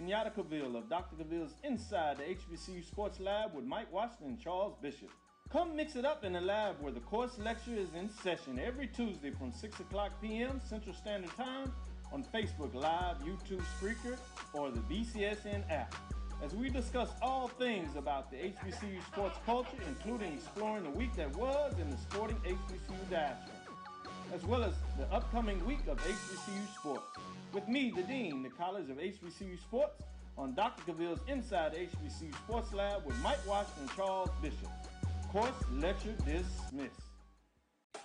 Kenyatta Cavill of Dr. Cavill's Inside the HBCU Sports Lab with Mike Washington and Charles Bishop. Come mix it up in the lab where the course lecture is in session every Tuesday from 6 o'clock p.m. Central Standard Time on Facebook Live, YouTube Spreaker, or the BCSN app, as we discuss all things about the HBCU sports culture, including exploring the week that was in the sporting HBCU diaspora, as well as the upcoming week of HBCU sports. With me, the Dean, the College of HBCU Sports, on Dr. Cavill's Inside the HBCU Sports Lab with Mike Washington and Charles Bishop. Course lecture dismissed.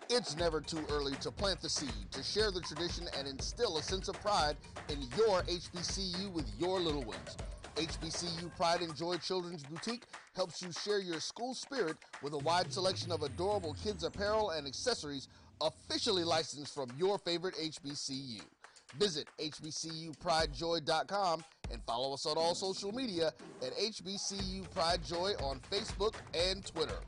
It's never too early to plant the seed, to share the tradition, and instill a sense of pride in your HBCU with your little ones. HBCU Pride and Joy Children's Boutique helps you share your school spirit with a wide selection of adorable kids' apparel and accessories officially licensed from your favorite HBCU. Visit hbcupridejoy.com and follow us on all social media at HBCU Pride Joy on Facebook and Twitter.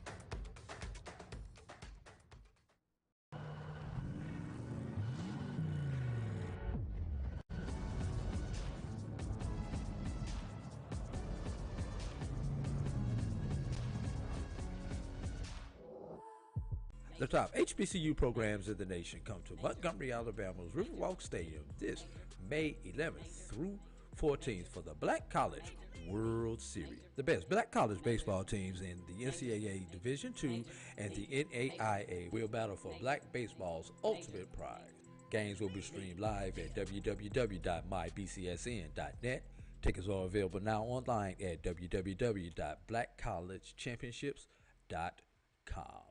The top HBCU programs in the nation come to Montgomery, Alabama's Riverwalk Stadium this May 11th through 14th for the Black College World Series. The best Black college baseball teams in the NCAA Division II and the NAIA will battle for Black baseball's ultimate pride. Games will be streamed live at www.mybcsn.net. Tickets are available now online at www.blackcollegechampionships.com.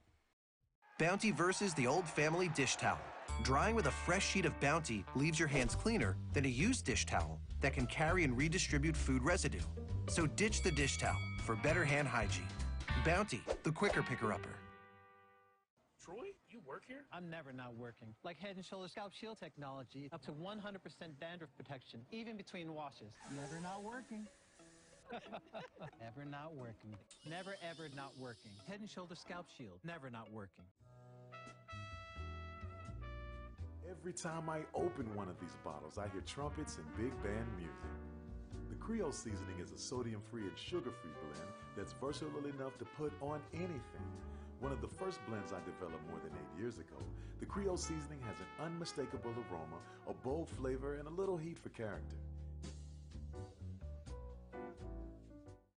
Bounty versus the old family dish towel. Drying with a fresh sheet of Bounty leaves your hands cleaner than a used dish towel that can carry and redistribute food residue. So ditch the dish towel for better hand hygiene. Bounty, the quicker picker-upper. Troy, you work here? I'm never not working. Like Head & Shoulders Scalp Shield technology, up to 100% dandruff protection, even between washes. Never not working. Never not working. Never ever not working. Head & Shoulders Scalp Shield, never not working. Every time I open one of these bottles, I hear trumpets and big band music. The Creole seasoning is a sodium-free and sugar-free blend that's versatile enough to put on anything. One of the first blends I developed more than 8 years ago, the Creole seasoning has an unmistakable aroma, a bold flavor, and a little heat for character.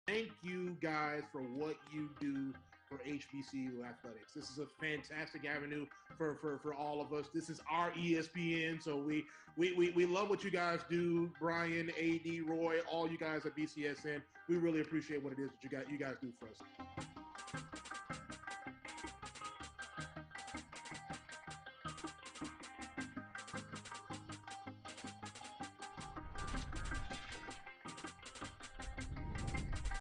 Thank you guys for what you do for HBCU athletics. This is a fantastic avenue for all of us. This is our ESPN, so we love what you guys do. Bryan, AD, Roy, all you guys at BCSN. We really appreciate what it is that you guys do for us.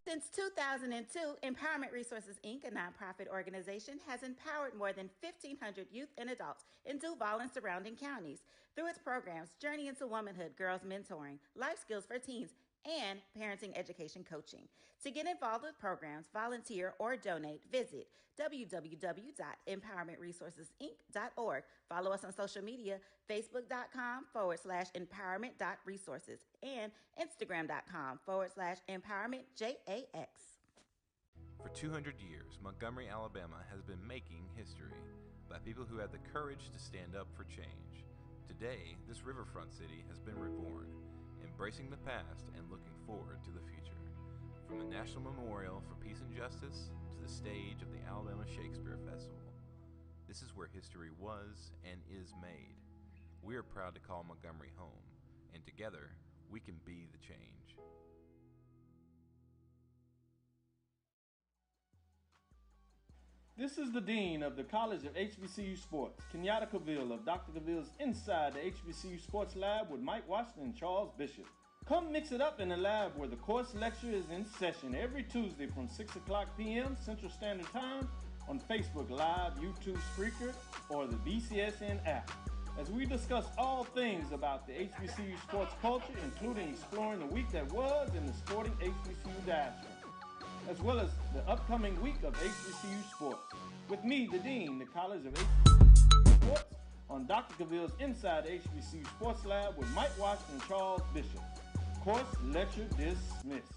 Since 2002, Empowerment Resources, Inc., a nonprofit organization, has empowered more than 1,500 youth and adults in Duval and surrounding counties through its programs Journey into Womanhood, Girls Mentoring, Life Skills for Teens, and Parenting Education Coaching. To get involved with programs, volunteer, or donate, visit www.empowermentresourcesinc.org. Follow us on social media, facebook.com/empowerment.resources and instagram.com/empowermentJAX. For 200 years, Montgomery, Alabama has been making history by people who had the courage to stand up for change. Today, this riverfront city has been reborn, embracing the past and looking forward to the future. From the National Memorial for Peace and Justice to the stage of the Alabama Shakespeare Festival, this is where history was and is made. We are proud to call Montgomery home, and together, we can be the change. This is the Dean of the College of HBCU Sports, Kenyatta Cavill of Dr. Cavill's Inside the HBCU Sports Lab with Mike Washington and Charles Bishop. Come mix it up in the lab where the course lecture is in session every Tuesday from 6 o'clock p.m. Central Standard Time on Facebook Live, YouTube Spreaker, or the BCSN app, as we discuss all things about the HBCU sports culture, including exploring the week that was in the sporting HBCU diaspora, as well as the upcoming week of HBCU sports. With me, the Dean, the College of HBCU Sports, on Dr. Cavill's Inside HBCU Sports Lab with Mike Washington and Charles Bishop. Course lecture dismissed.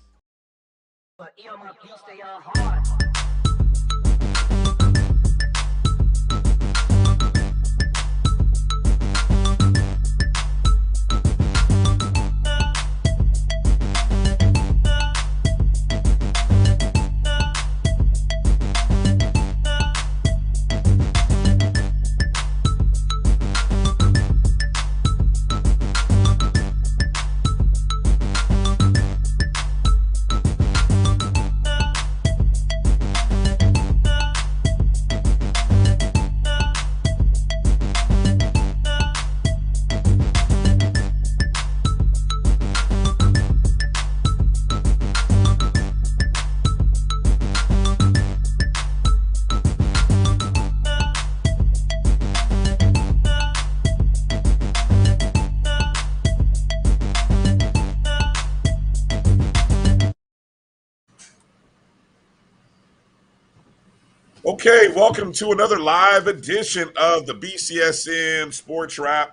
Okay, welcome to another live edition of the BCSN SportsWrap.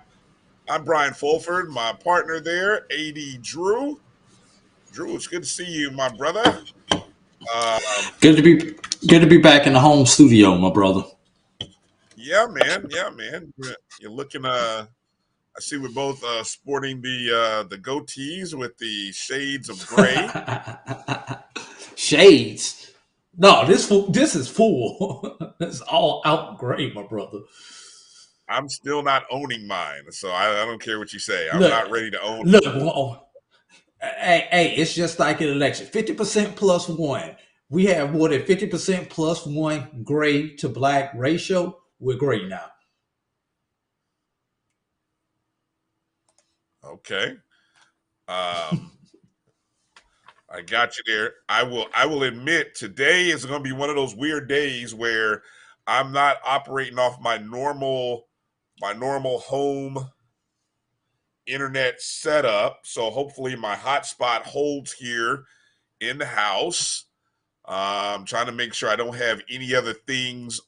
I'm Brian Fulford, my partner there, AD Drew. Drew, it's good to see you, my brother. Good to be back in the home studio, my brother. Yeah, man. You're looking. I see we're both sporting the goatees with the shades of gray. Shades. No, this is full. It's all out gray, my brother. I'm still not owning mine, so I don't care what you say. I'm Look, not ready to own. Look, hey, it's just like an election. 50% plus one. We have more than 50% plus one gray to black ratio. We're gray now. Okay. I got you there. I will admit today is going to be one of those weird days where I'm not operating off my normal home internet setup. So hopefully my hotspot holds here in the house. I'm trying to make sure I don't have any other things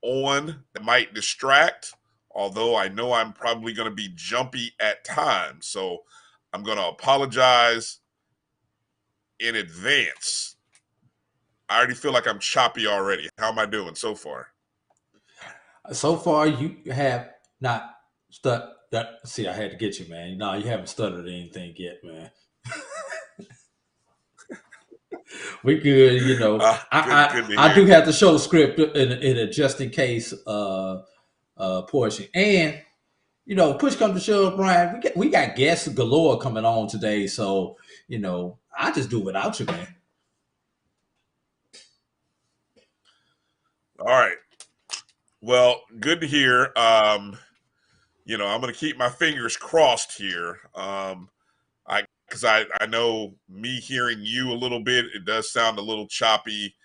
on that might distract, although I know I'm probably going to be jumpy at times. So I'm going to apologize in advance. I already feel like I'm choppy already. How am I doing so far? So far, you have not stuttered. See, I had to get you, man. No, you haven't stuttered anything yet, man. We good, you know. I do have to show the script in a just in case portion, and you know, push comes to shove, Brian. We got guests galore coming on today, so you know, I just do without you, man. All right. Well, good to hear. You know, I'm going to keep my fingers crossed here. Because I know me hearing you a little bit, it does sound a little choppy.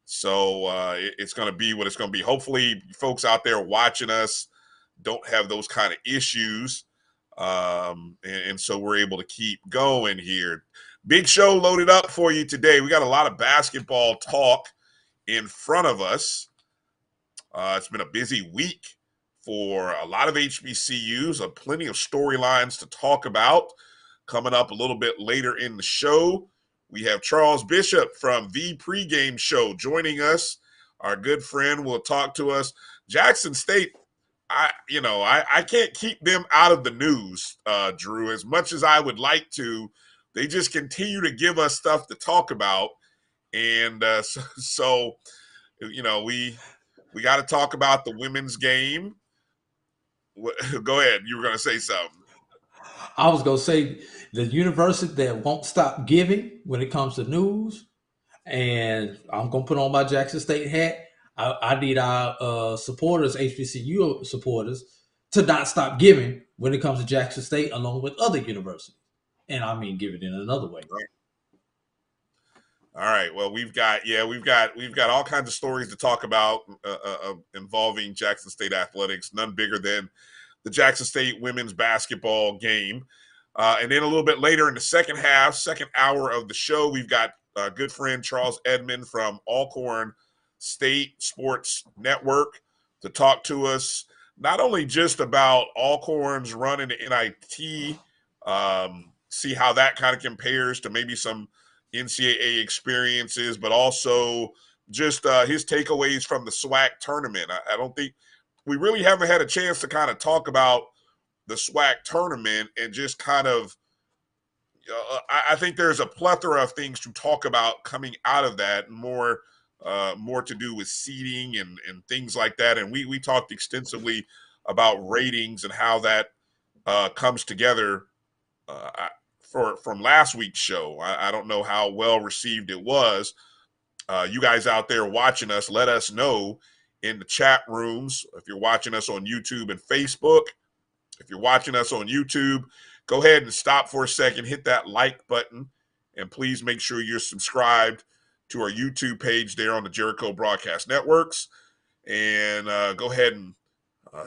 So it's going to be what it's going to be. Hopefully, folks out there watching us don't have those kind of issues. And so we're able to keep going here. Big show loaded up for you today. We got a lot of basketball talk in front of us. It's been a busy week for a lot of HBCUs, plenty of storylines to talk about. Coming up a little bit later in the show, we have Charles Bishop from the Pregame Show joining us. Our good friend will talk to us. Jackson State, I can't keep them out of the news, Drew, as much as I would like to. They just continue to give us stuff to talk about. And so, you know, we got to talk about the women's game. Go ahead. You were going to say something. I was going to say the university that won't stop giving when it comes to news. And I'm going to put on my Jackson State hat. I need our supporters, HBCU supporters, to not stop giving when it comes to Jackson State, along with other universities. And I mean, give it in another way. All right. Well, we've got all kinds of stories to talk about involving Jackson State athletics. None bigger than the Jackson State women's basketball game. And then a little bit later in the second hour of the show, we've got a good friend Charles Edmond from Alcorn State Sports Network to talk to us not only just about Alcorn's run into NIT see how that kind of compares to maybe some NCAA experiences, but also just his takeaways from the SWAC tournament. I don't think we really haven't had a chance to kind of talk about the SWAC tournament and just kind of I think there's a plethora of things to talk about coming out of that, more to do with seeding and things like that. And we talked extensively about ratings and how that comes together from last week's show. I don't know how well received it was. You guys out there watching us, let us know in the chat rooms. If you're watching us on YouTube and Facebook, if you're watching us on YouTube, go ahead and stop for a second, hit that like button, and please make sure you're subscribed to our YouTube page there on the Jericho Broadcast Networks. And go ahead and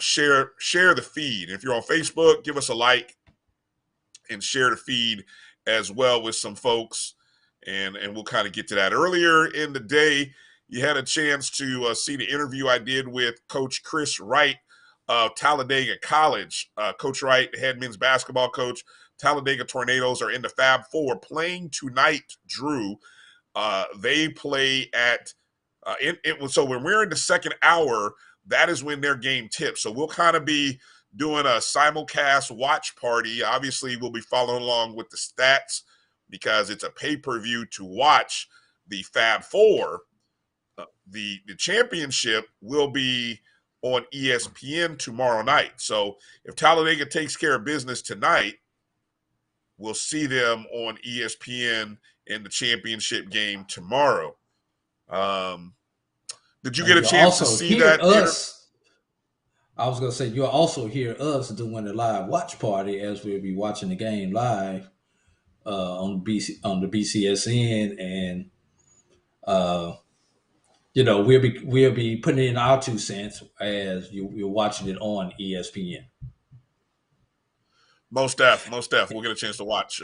share the feed. If you're on Facebook, give us a like and share the feed as well with some folks. And we'll kind of get to that. Earlier in the day, you had a chance to see the interview I did with Coach Chris Wright of Talladega College. Coach Wright, head men's basketball coach. Talladega Tornadoes are in the Fab Four playing tonight, Drew. They play at so when we're in the second hour, that is when their game tips. So we'll kind of be doing a simulcast watch party. Obviously, we'll be following along with the stats because it's a pay-per-view to watch the Fab Four. The championship will be on ESPN tomorrow night. So if Talladega takes care of business tonight, we'll see them on ESPN in the championship game tomorrow. Did you get a chance to see that? I was going to say, you'll also hear us doing a live watch party as we'll be watching the game live on the BCSN, and we'll be putting in our 2 cents as you're watching it on ESPN. Most def. We'll get a chance to watch.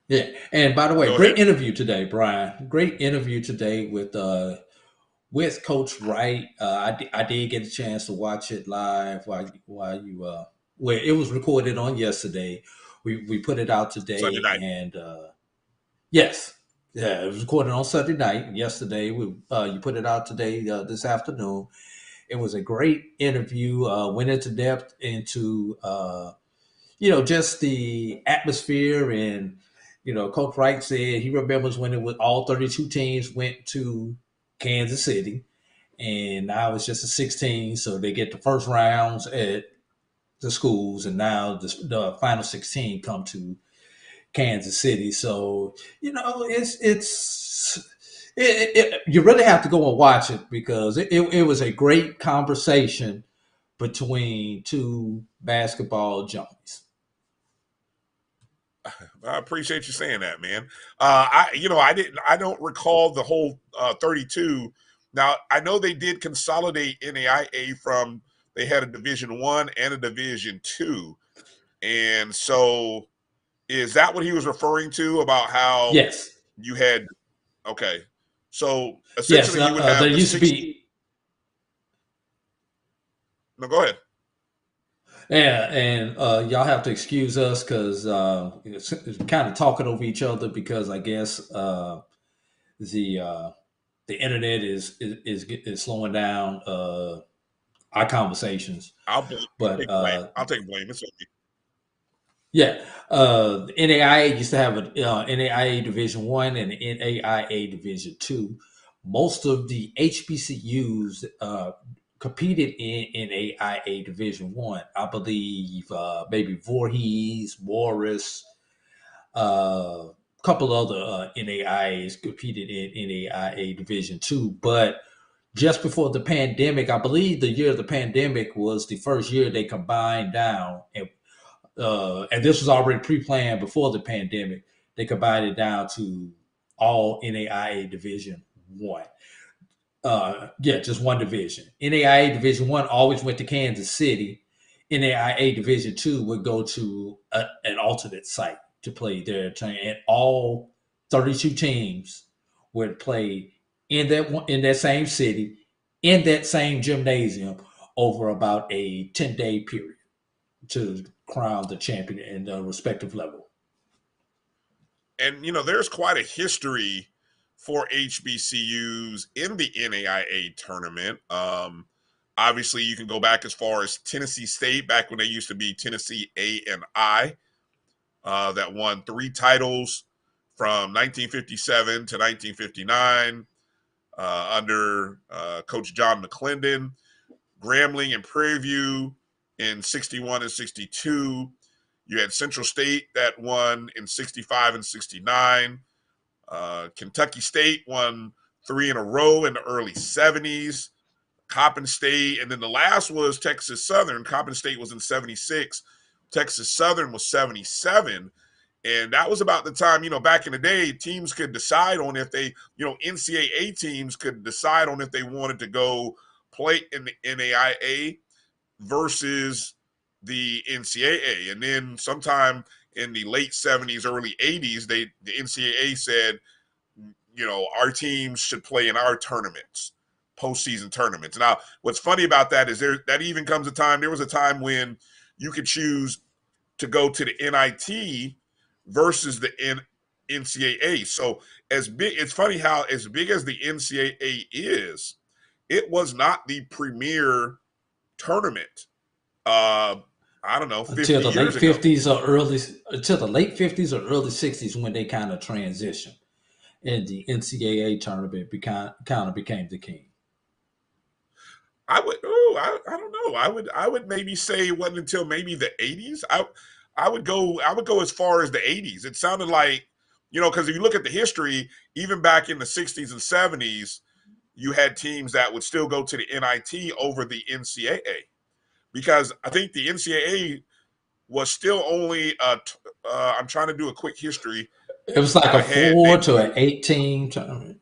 Yeah, and by the way, great interview today, Brian. Great interview today with Coach Wright. I did get a chance to watch it live while you where it was recorded on yesterday. We put it out today, Sunday night. And yes, yeah, it was recorded on Sunday night. Yesterday, you put it out today, this afternoon. It was a great interview. Went into depth into just the atmosphere, and Coach Wright said he remembers when it was all 32 teams went to Kansas City, and now it's just a 16, so they get the first rounds at the schools, and now the final 16 come to Kansas City. So you really have to go and watch it because it was a great conversation between two basketball junkies. I appreciate you saying that, man. I don't recall the whole 32. Now I know they did consolidate NAIA from, they had a Division I and a Division II, and so is that what he was referring to about how? Yes. You had, okay, so essentially you would have there used to be. No, go ahead. Yeah, and y'all have to excuse us because it's kind of talking over each other because I guess the internet is slowing down our conversations. I'll take blame. It's okay. Yeah, the NAIA used to have a NAIA Division I and an NAIA Division II. Most of the HBCUs competed in NAIA Division I. I believe maybe Voorhees, Morris, a couple other NAIAs competed in NAIA Division II. But just before the pandemic, I believe the year of the pandemic was the first year they combined down, and this was already pre-planned before the pandemic. They combined it down to all NAIA Division I. Just one division. NAIA Division I always went to Kansas City. NAIA Division II would go to an alternate site to play their team, and all 32 teams would play in that same city, in that same gymnasium, over about a 10-day period to crown the champion in the respective level. and there's quite a history for HBCUs in the NAIA tournament. Obviously, you can go back as far as Tennessee State, back when they used to be Tennessee A&I, that won 3 titles from 1957 to 1959 under Coach John McClendon. Grambling and Prairie View in 61 and 62. You had Central State that won in 65 and 69. Kentucky State won 3 in a row in the early 70s. Coppin State, and then the last was Texas Southern. Coppin State was in 76. Texas Southern was 77. And that was about the time, back in the day, teams could decide on if they, NCAA teams could decide on if they wanted to go play in the NAIA versus the NCAA. And then sometime in the late 70s, early 80s, the NCAA said, our teams should play in our tournaments, postseason tournaments. Now, what's funny about that is there was a time when you could choose to go to the NIT versus the NCAA. So it's funny how as big as the NCAA is, it was not the premier tournament. I don't know, 50 until the years late 50s or early 60s when they kind of transitioned, and the NCAA tournament kind of became the king. I don't know. I would maybe say it wasn't until maybe the 80s. I would go as far as the 80s. It sounded like, because if you look at the history, even back in the 60s and 70s, you had teams that would still go to the NIT over the NCAA, because I think the NCAA was still only I'm trying to do a quick history. It was like a 4 to an 8 team tournament.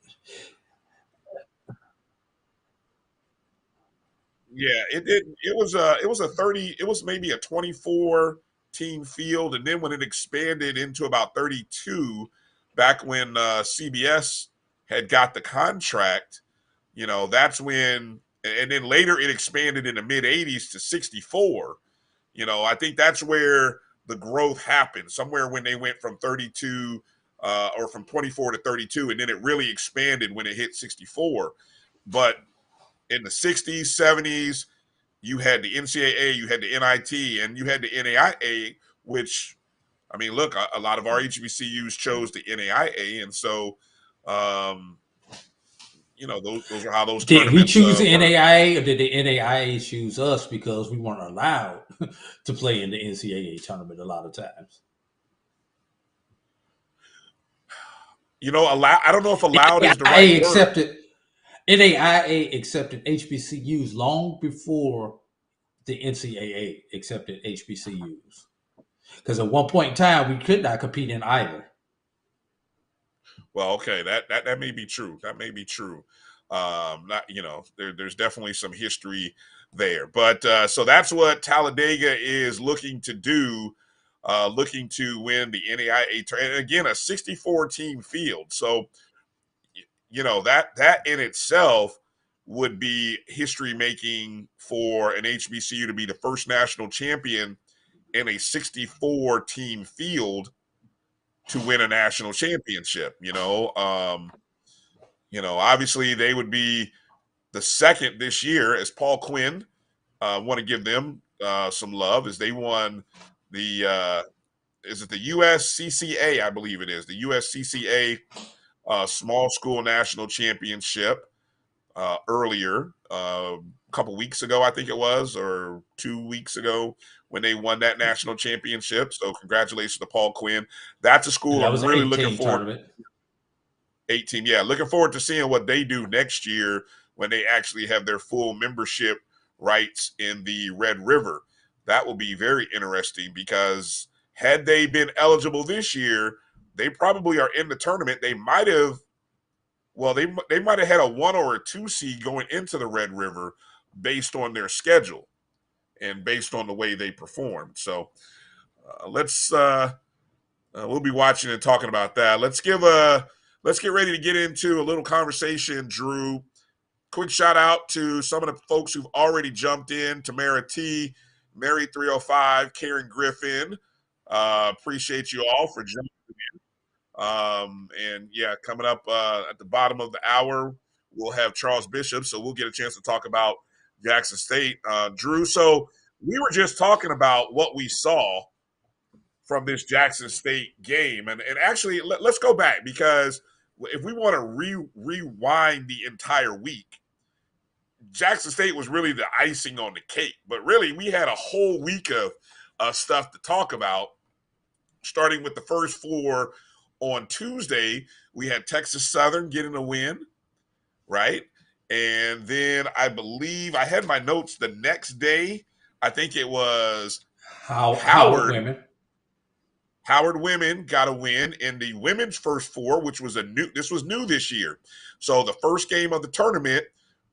Yeah, it was a 30. It was maybe a 24 team field, and then when it expanded into about 32, back when CBS had got the contract, that's when. And then later it expanded in the mid 80s to 64. I think that's where the growth happened. Somewhere when they went from 32 or from 24 to 32, and then it really expanded when it hit 64. But in the 60s, 70s, you had the NCAA, you had the NIT, and you had the NAIA, which, I mean, look, a lot of our HBCUs chose the NAIA, and so, those are how those did we tournaments choose the NAIA, or did the NAIA choose us because we weren't allowed to play in the NCAA tournament a lot of times? I don't know if allowed is the right word. NAIA accepted HBCUs long before the NCAA accepted HBCUs. Because at one point in time, we could not compete in either. Well, okay, that may be true. That may be true. There's definitely some history there. But so that's what Talladega is looking to do, looking to win the NAIA tournament. And again, a 64-team field. So, that in itself would be history making for an HBCU to be the first national champion in a 64-team field to win a national championship. Obviously they would be the second this year, as Paul Quinn, want to give them some love, as they won the is it the USCCA? I believe it is the USCCA small school national championship earlier, a couple weeks ago, I think it was, or 2 weeks ago, when they won that national championship. So congratulations to Paul Quinn. That's a school I'm really looking forward. 18, yeah, looking forward to seeing what they do next year when they actually have their full membership rights in the Red River. That will be very interesting, because had they been eligible this year, they probably are in the tournament. They might have, they might have had a 1 or a 2 seed going into the Red River based on their schedule and based on the way they performed. So we'll be watching and talking about that. Let's get ready to get into a little conversation, Drew. Quick shout out to some of the folks who've already jumped in: Tamara T, Mary 305, Karen Griffin. Appreciate you all for jumping in. And yeah, coming up at the bottom of the hour, we'll have Charles Bishop, so we'll get a chance to talk about Jackson State. Drew, so we were just talking about what we saw from this Jackson State game. And actually, let's go back, because if we want to rewind the entire week, Jackson State was really the icing on the cake. But really, we had a whole week of stuff to talk about, starting with the first four. On Tuesday, we had Texas Southern getting a win, right? And then I believe I had my notes the next day. I think it was Howard women. Howard women got a win in the women's first four, which was this was new this year. So the first game of the tournament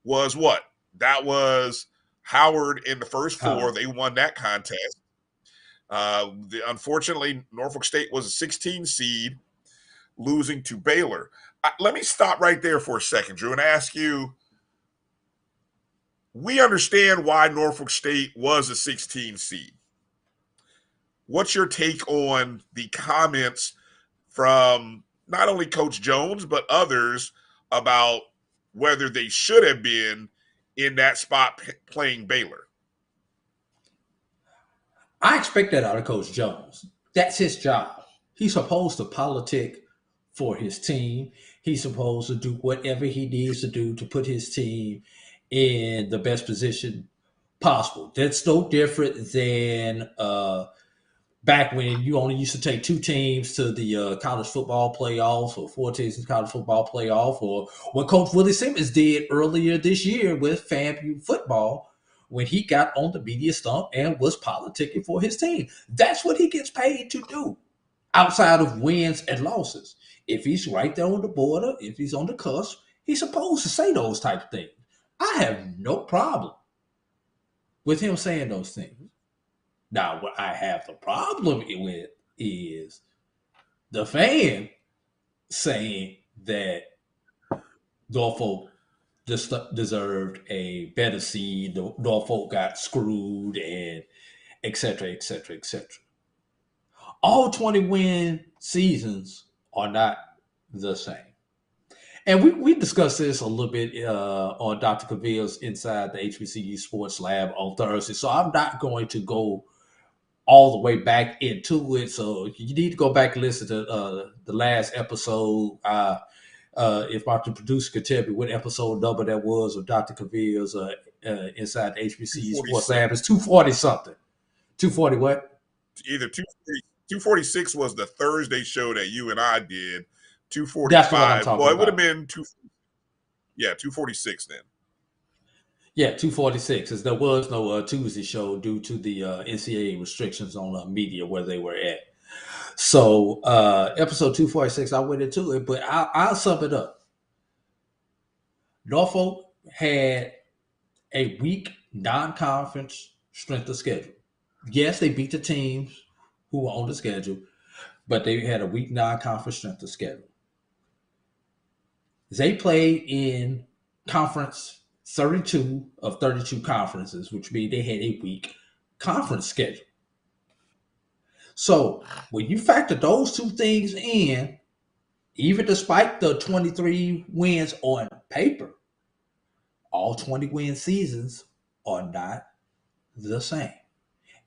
was what? That was Howard in the first four. They won that contest. Unfortunately, Norfolk State was a 16 seed, losing to Baylor. Let me stop right there for a second, Drew, and ask you, we understand why Norfolk State was a 16 seed. What's your take on the comments from not only Coach Jones, but others about whether they should have been in that spot playing Baylor? I expect that out of Coach Jones. That's his job. He's supposed to politic for his team. He's supposed to do whatever he needs to do to put his team in the best position possible. That's no different than back when you only used to take two teams to the college football playoffs, or four teams in college football playoff, or what Coach Willie Simmons did earlier this year with FAMU football when he got on the media stump and was politicking for his team. That's what he gets paid to do outside of wins and losses. If he's right there on the border, if he's on the cusp, he's supposed to say those type of things. I have no problem with him saying those things. Now, what I have the problem with is the fan saying that Norfolk deserved a better seed, Norfolk got screwed, and et cetera, et cetera, et cetera. All 20-win seasons are not the same. And we discussed this a little bit on Dr. Cavill's Inside the HBCU Sports Lab on Thursday, so I'm not going to go all the way back into it. So you need to go back and listen to the last episode. If my producer could tell me what episode number that was of Dr. Cavill's Inside the HBCU Sports Lab, it's 240-something. 240 what? Either 246 was the Thursday show that you and I did. 245. That's what I'm talking about. It would have been 246 then. Yeah, 246, as there was no Tuesday show due to the NCAA restrictions on media where they were at. So episode 246, I went into it, but I'll sum it up. Norfolk had a weak non-conference strength of schedule. Yes, they beat the teams who were on the schedule, but they had a weak non-conference strength of schedule. They played in conference 32 of 32 conferences, which means they had a weak conference schedule. So when you factor those two things in, even despite the 23 wins on paper, all 20-win seasons are not the same.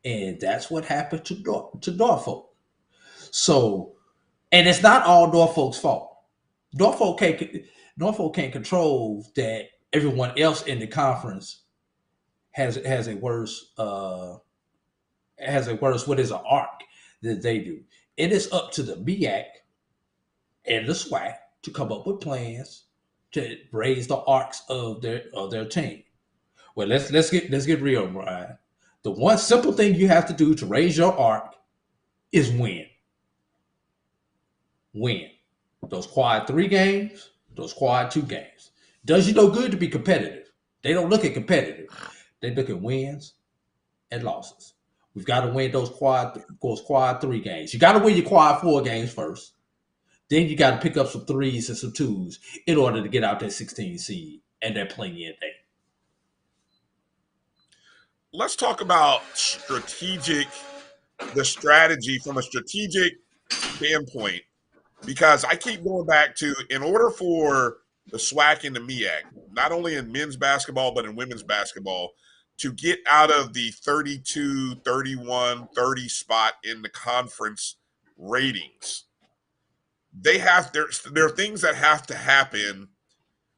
And that's what happened to Norfolk. So, and it's not all Norfolk's fault. Norfolk can't control that everyone else in the conference has a worse what is an arc that they do. It is up to the MEAC and the SWAC to come up with plans to raise the arcs of their team. Well, let's get real, Brian. The one simple thing you have to do to raise your arc is win. Win. Those quad 3 games, those quad 2 games. Does you no good to be competitive. They don't look at competitive. They look at wins and losses. We've got to win those quad 3 games. You got to win your quad 4 games first. Then you got to pick up some 3s and some 2s in order to get out that 16 seed and that plenty in there. Let's talk about the strategy from a strategic standpoint because I keep going back to, in order for the SWAC and the MEAC, not only in men's basketball but in women's basketball, to get out of the 32, 31, 30 spot in the conference ratings, there are things that have to happen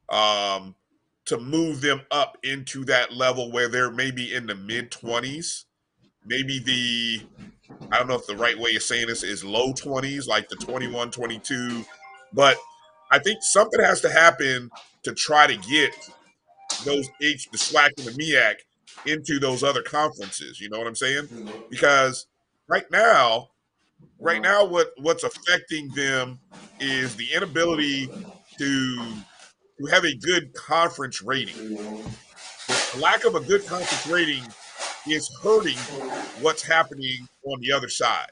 to move them up into that level where they're maybe in the mid-20s, maybe I don't know if the right way of saying this is low 20s, like the 21, 22. But I think something has to happen to try to get the SWAC and the MEAC into those other conferences. You know what I'm saying? Because right now, what's affecting them is the inability to have a good conference rating. The lack of a good conference rating is hurting what's happening on the other side.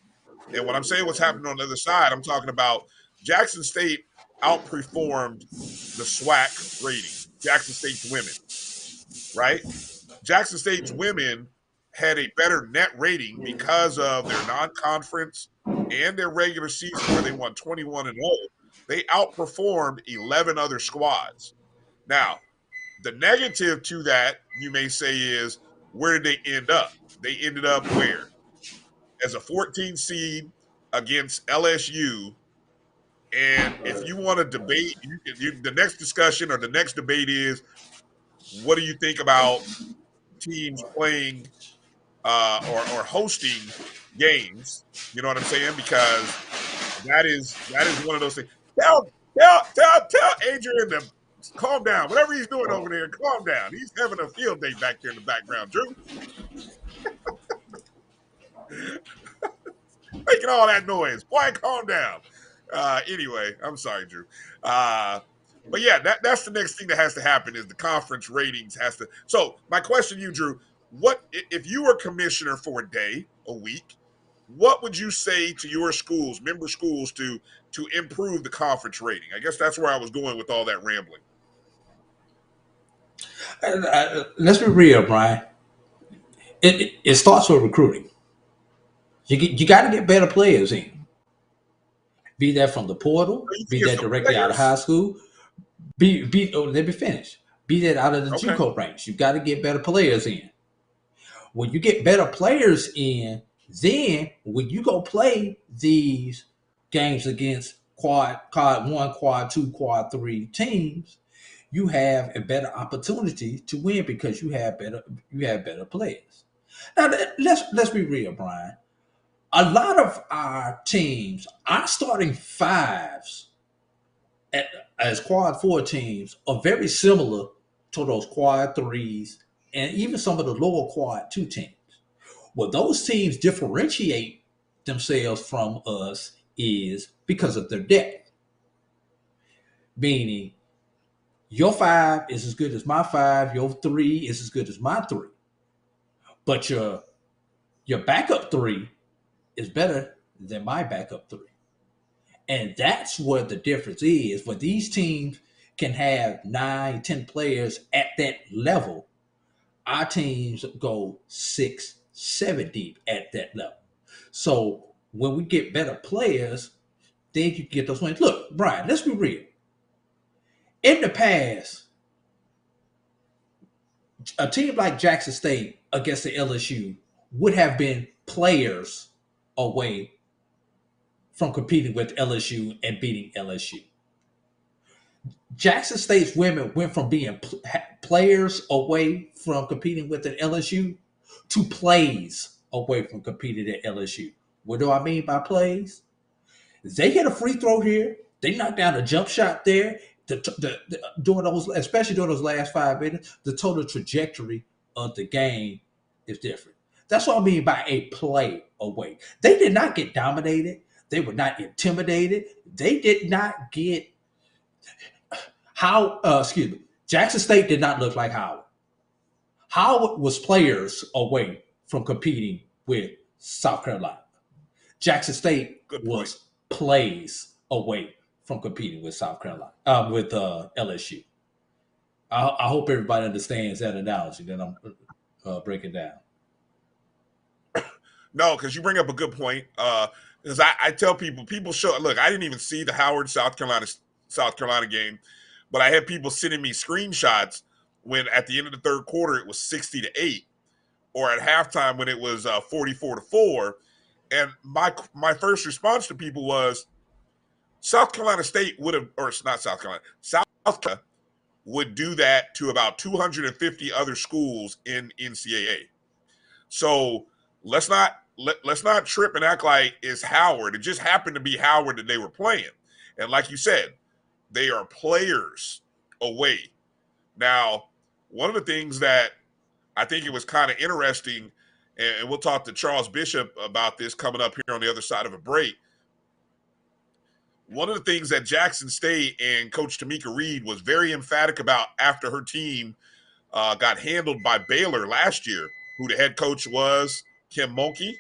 And when I'm saying what's happening on the other side, I'm talking about Jackson State outperformed the SWAC rating, Jackson State's women, right? Jackson State's women had a better net rating because of their non-conference and their regular season where they won 21-0. They outperformed 11 other squads. Now, the negative to that, you may say, is where did they end up? They ended up where? As a 14 seed against LSU. And if you want to debate, the next discussion or the next debate is, what do you think about teams playing or hosting games? You know what I'm saying? Because that is one of those things. Tell Adrian to calm down. Whatever he's doing over there, calm down. He's having a field day back there in the background, Drew. Making all that noise. Boy, calm down. Anyway, I'm sorry, Drew. But yeah, that's the next thing that has to happen is the conference ratings has to. So my question to you, Drew, what if you were commissioner for a day, a week, what would you say to your schools, member schools, to improve the conference rating? I guess that's where I was going with all that rambling. Let's be real, Brian. It starts with recruiting. You got to get better players in. Be that from the portal, be that directly out of high school. Let me finish. Be that out of the JUCO ranks. You got to get better players in. When you get better players in, then when you go play these games against quad 1, quad 2, quad 3 teams, you have a better opportunity to win because you have better players. Now let's be real, Brian. A lot of our teams, our starting fives as quad 4 teams are very similar to those quad 3s and even some of the lower quad 2 teams. What those teams differentiate themselves from us is because of their depth. Meaning, your 5 is as good as my 5, your 3 is as good as my 3. But your backup 3 is better than my backup 3. And that's where the difference is. When these teams can have 9, 10 players at that level, our teams go 6, 7 deep at that level. So when we get better players, then you get those wins. Look, Brian, let's be real. In the past, a team like Jackson State against the LSU would have been players away from competing with LSU and beating LSU. Jackson State's women went from being players away from competing with an LSU to plays away from competing at LSU. What do I mean by plays? They hit a free throw here. They knocked down a jump shot there. Especially during those last 5 minutes, the total trajectory of the game is different. That's what I mean by a play away. They did not get dominated. They were not intimidated. They did not get Jackson State did not look like Howard. Howard was players away from competing with South Carolina. Jackson State was plays away from competing with South Carolina, with LSU. I hope everybody understands that analogy that I'm breaking down. No, because you bring up a good point. Because I tell people show, look, I didn't even see the Howard South Carolina game, but I had people sending me screenshots when at the end of the third quarter it was 60-8, or at halftime when it was 44-4. And my first response to people was South Carolina State would have, or it's not South Carolina, South Carolina would do that to about 250 other schools in NCAA. So let's not trip and act like it's Howard. It just happened to be Howard that they were playing. And like you said, they are players away. Now, one of the things that I think it was kind of interesting, and we'll talk to Charles Bishop about this coming up here on the other side of a break. One of the things that Jackson State and Coach Tamika Reed was very emphatic about after her team got handled by Baylor last year, who the head coach was Kim Mulkey,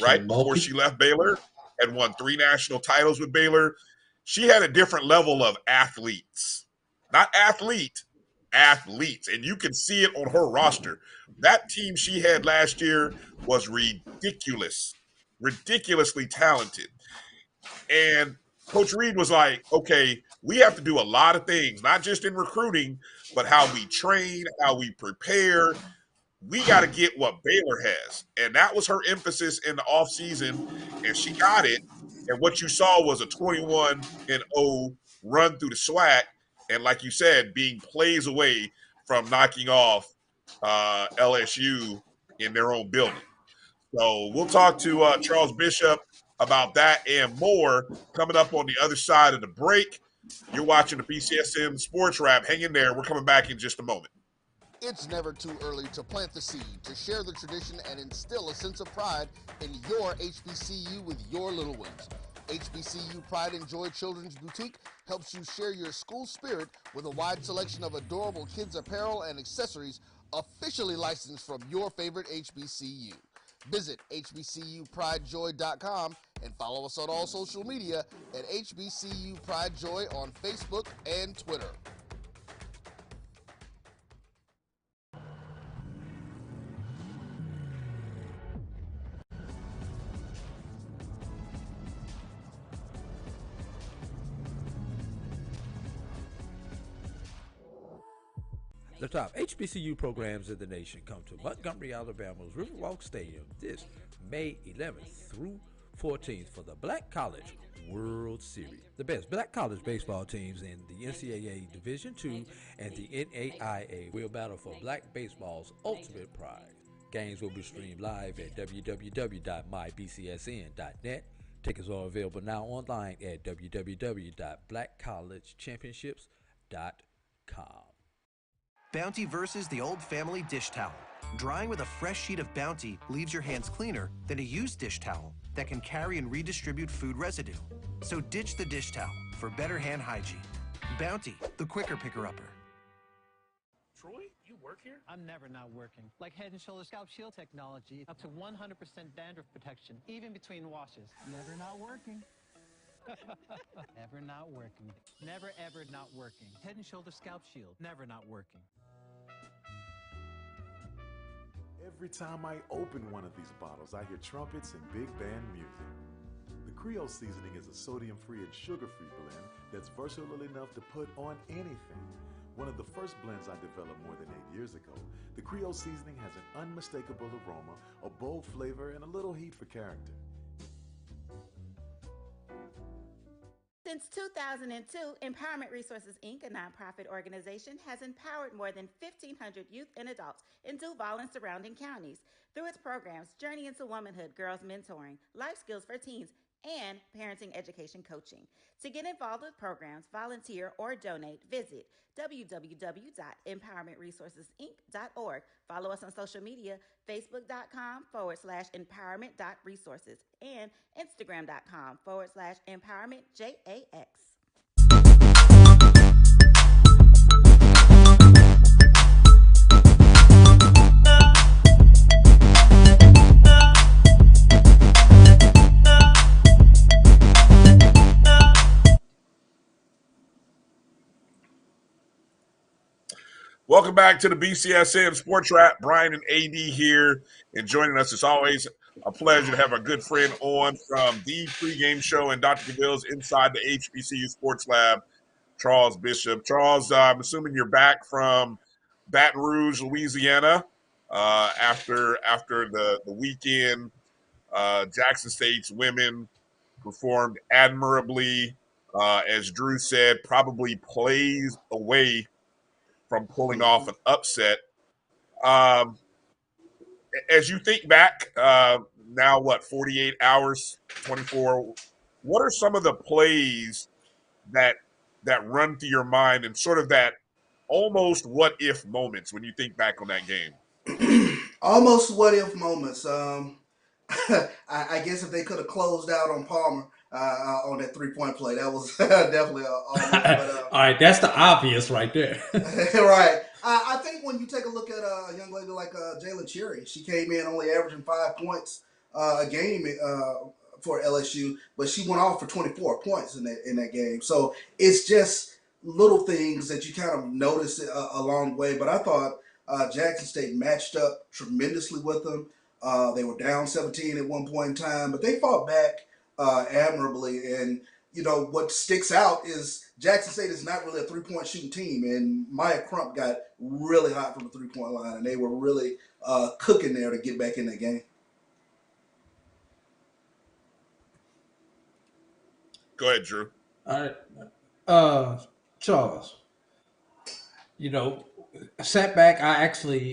right? Before she left Baylor, had won 3 national titles with Baylor. She had a different level of athletes. Not athlete, athletes. And you can see it on her roster. That team she had last year was ridiculously talented. And Coach Reed was like, okay, we have to do a lot of things, not just in recruiting, but how we train, how we prepare. We got to get what Baylor has. And that was her emphasis in the offseason, and she got it. And what you saw was a 21-0 run through the SWAC, and like you said, being plays away from knocking off LSU in their own building. So we'll talk to Charles Bishop about that and more coming up on the other side of the break. You're watching the BCSN SportsWrap. Hang in there. We're coming back in just a moment. It's never too early to plant the seed, to share the tradition, and instill a sense of pride in your HBCU with your little ones. HBCU Pride and Joy Children's Boutique helps you share your school spirit with a wide selection of adorable kids' apparel and accessories officially licensed from your favorite HBCU. Visit hbcupridejoy.com and follow us on all social media at HBCU Pride Joy on Facebook and Twitter. The top HBCU programs in the nation come to Montgomery, Alabama's Riverwalk Stadium this May 11th through 14th for the Black College World Series. The best Black college baseball teams in the NCAA Division II and the NAIA will battle for Black baseball's ultimate pride. Games will be streamed live at www.mybcsn.net. Tickets are available now online at www.blackcollegechampionships.com. Bounty versus the old family dish towel. Drying with a fresh sheet of Bounty leaves your hands cleaner than a used dish towel that can carry and redistribute food residue. So ditch the dish towel for better hand hygiene. Bounty, the quicker picker-upper. Troy, you work here? I'm never not working. Like Head & Shoulders Scalp Shield technology, up to 100% dandruff protection, even between washes. Never not working. Ever not working. Never ever not working. Head & Shoulders Scalp Shield, never not working. Every time I open one of these bottles, I hear trumpets and big band music. The Creole seasoning is a sodium-free and sugar-free blend that's versatile enough to put on anything. One of the first blends I developed more than 8 years ago, the Creole seasoning has an unmistakable aroma, a bold flavor, and a little heat for character. Since 2002, Empowerment Resources, Inc., a nonprofit organization, has empowered more than 1,500 youth and adults in Duval and surrounding counties through its programs Journey into Womanhood, Girls Mentoring, Life Skills for Teens, and Parenting Education Coaching. To get involved with programs, volunteer, or donate, visit www.empowermentresourcesinc.org. Follow us on social media, facebook.com/empowerment.resources and instagram.com/empowermentJAX. Welcome back to the BCSN SportsWrap. Bryan and AD here, and joining us as always, a pleasure to have a good friend on from the Pregame Show and Dr. Cavil's Inside the HBCU Sports Lab, Charles Bishop. Charles, I'm assuming you're back from Baton Rouge, Louisiana, after the weekend. Jackson State's women performed admirably. As Drew said, probably plays away from pulling off an upset. As you think back, now 48 hours, 24, what are some of the plays that run through your mind and sort of that almost what if moments when you think back on that game? Almost what if moments. I guess if they could have closed out on Palmer on that 3-point play, that was definitely almost. But, all right, that's the obvious right there. Right. I think when you take a look at a young lady like Jalen Cherry, she came in only averaging 5 points a game for LSU, but she went off for 24 points in that game. So it's just little things that you kind of notice along the way. But I thought Jackson State matched up tremendously with them. They were down 17 at one point in time, but they fought back admirably. And, you know, what sticks out is Jackson State is not really a three-point shooting team, and Maya Crump got really hot from the three-point line, and they were really cooking there to get back in that game. Go ahead, Drew. All right. Charles, you know, sat back. I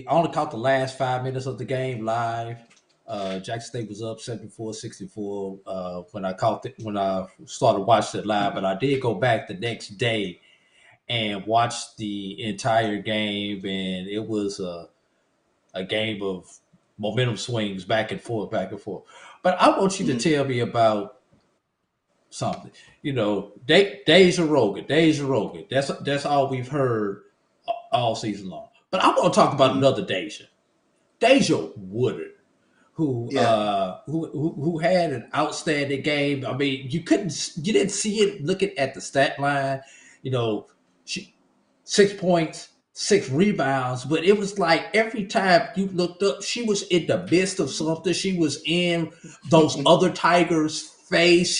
only caught the last 5 minutes of the game live. Jackson State was up 74-64 when I started watching it live, but I did go back the next day and watch the entire game, and it was a game of momentum swings back and forth. But I want you to tell me about something. You know, Deja Rogan. That's all we've heard all season long. But I want to talk about another Deja Woodard, who had an outstanding game. I mean, you didn't see it looking at the stat line. You know, 6 points, 6 rebounds, but it was like every time you looked up, she was in the midst of something. She was in those other Tigers' face.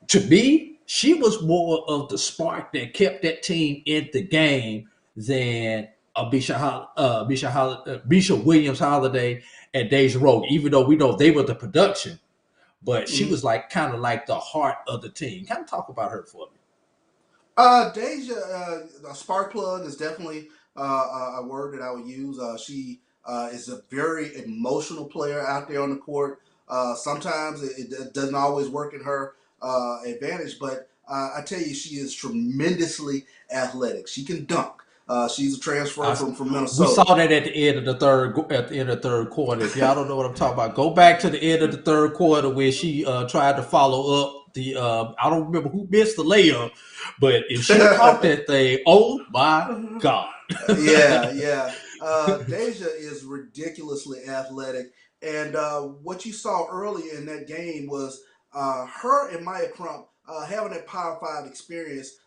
To me, she was more of the spark that kept that team in the game than Bisha Williams-Holiday and Deja Rogan, even though we know they were the production, but she was kind of like the heart of the team. Kind of talk about her for me. Deja, a spark plug is definitely a word that I would use. She is a very emotional player out there on the court. Sometimes it doesn't always work in her advantage, but I tell you, she is tremendously athletic. She can dunk. She's a transfer from Minnesota. We saw that at the end of the third quarter. If y'all don't know what I'm talking about, go back to the end of the third quarter where she tried to follow up the. I don't remember who missed the layup, but if she caught that thing, oh my God! Yeah. Deja is ridiculously athletic, and what you saw earlier in that game was her and Maya Crump having that Power 5 experience.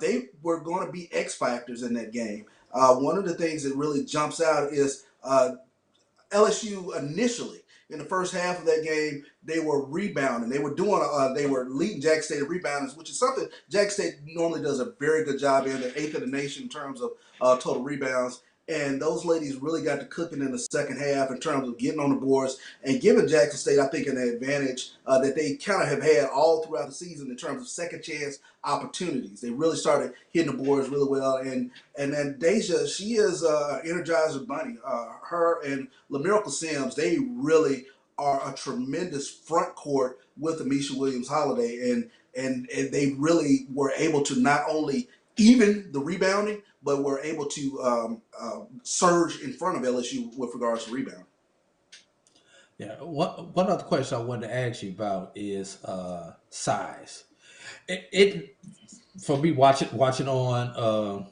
They were going to be X factors in that game. One of the things that really jumps out is LSU initially in the first half of that game, they were rebounding. They were leading Jackson State in rebounding, which is something Jackson State normally does a very good job in. They're 8th in the nation in terms of total rebounds. And those ladies really got to cooking in the second half in terms of getting on the boards and giving Jackson State, I think, an advantage that they kind of have had all throughout the season in terms of second chance opportunities. They really started hitting the boards really well. And then Deja, she is an Energizer Bunny. Her and LaMiracle Sims, they really are a tremendous front court with Amisha Williams-Holiday. And they really were able to not only even the rebounding, but were able to surge in front of LSU with regards to rebound. Yeah, one other question I wanted to ask you about is size. It for me watching on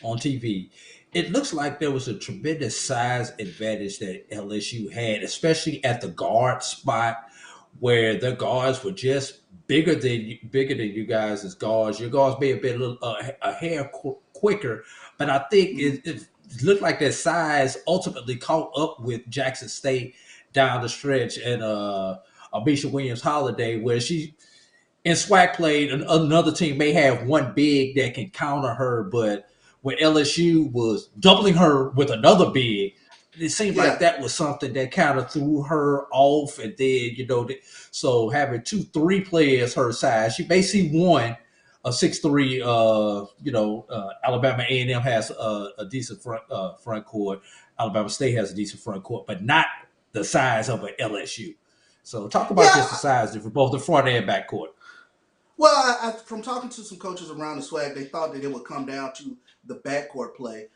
TV, it looks like there was a tremendous size advantage that LSU had, especially at the guard spot, where their guards were just bigger than you guys as guards. Your guards may have been a hair quicker, but I think it looked like that size ultimately caught up with Jackson State down the stretch and Amisha Williams-Holiday, where she in SWAC played, another team may have one big that can counter her, but when LSU was doubling her with another big, it seemed like that was something that kind of threw her off. And then, so having 3 players her size, she basically won a 6'3", Alabama A&M has a decent front court. Alabama State has a decent front court, but not the size of an LSU. So talk about just the size for both the front and back court. Well, from talking to some coaches around the SWAC, they thought that it would come down to the backcourt play.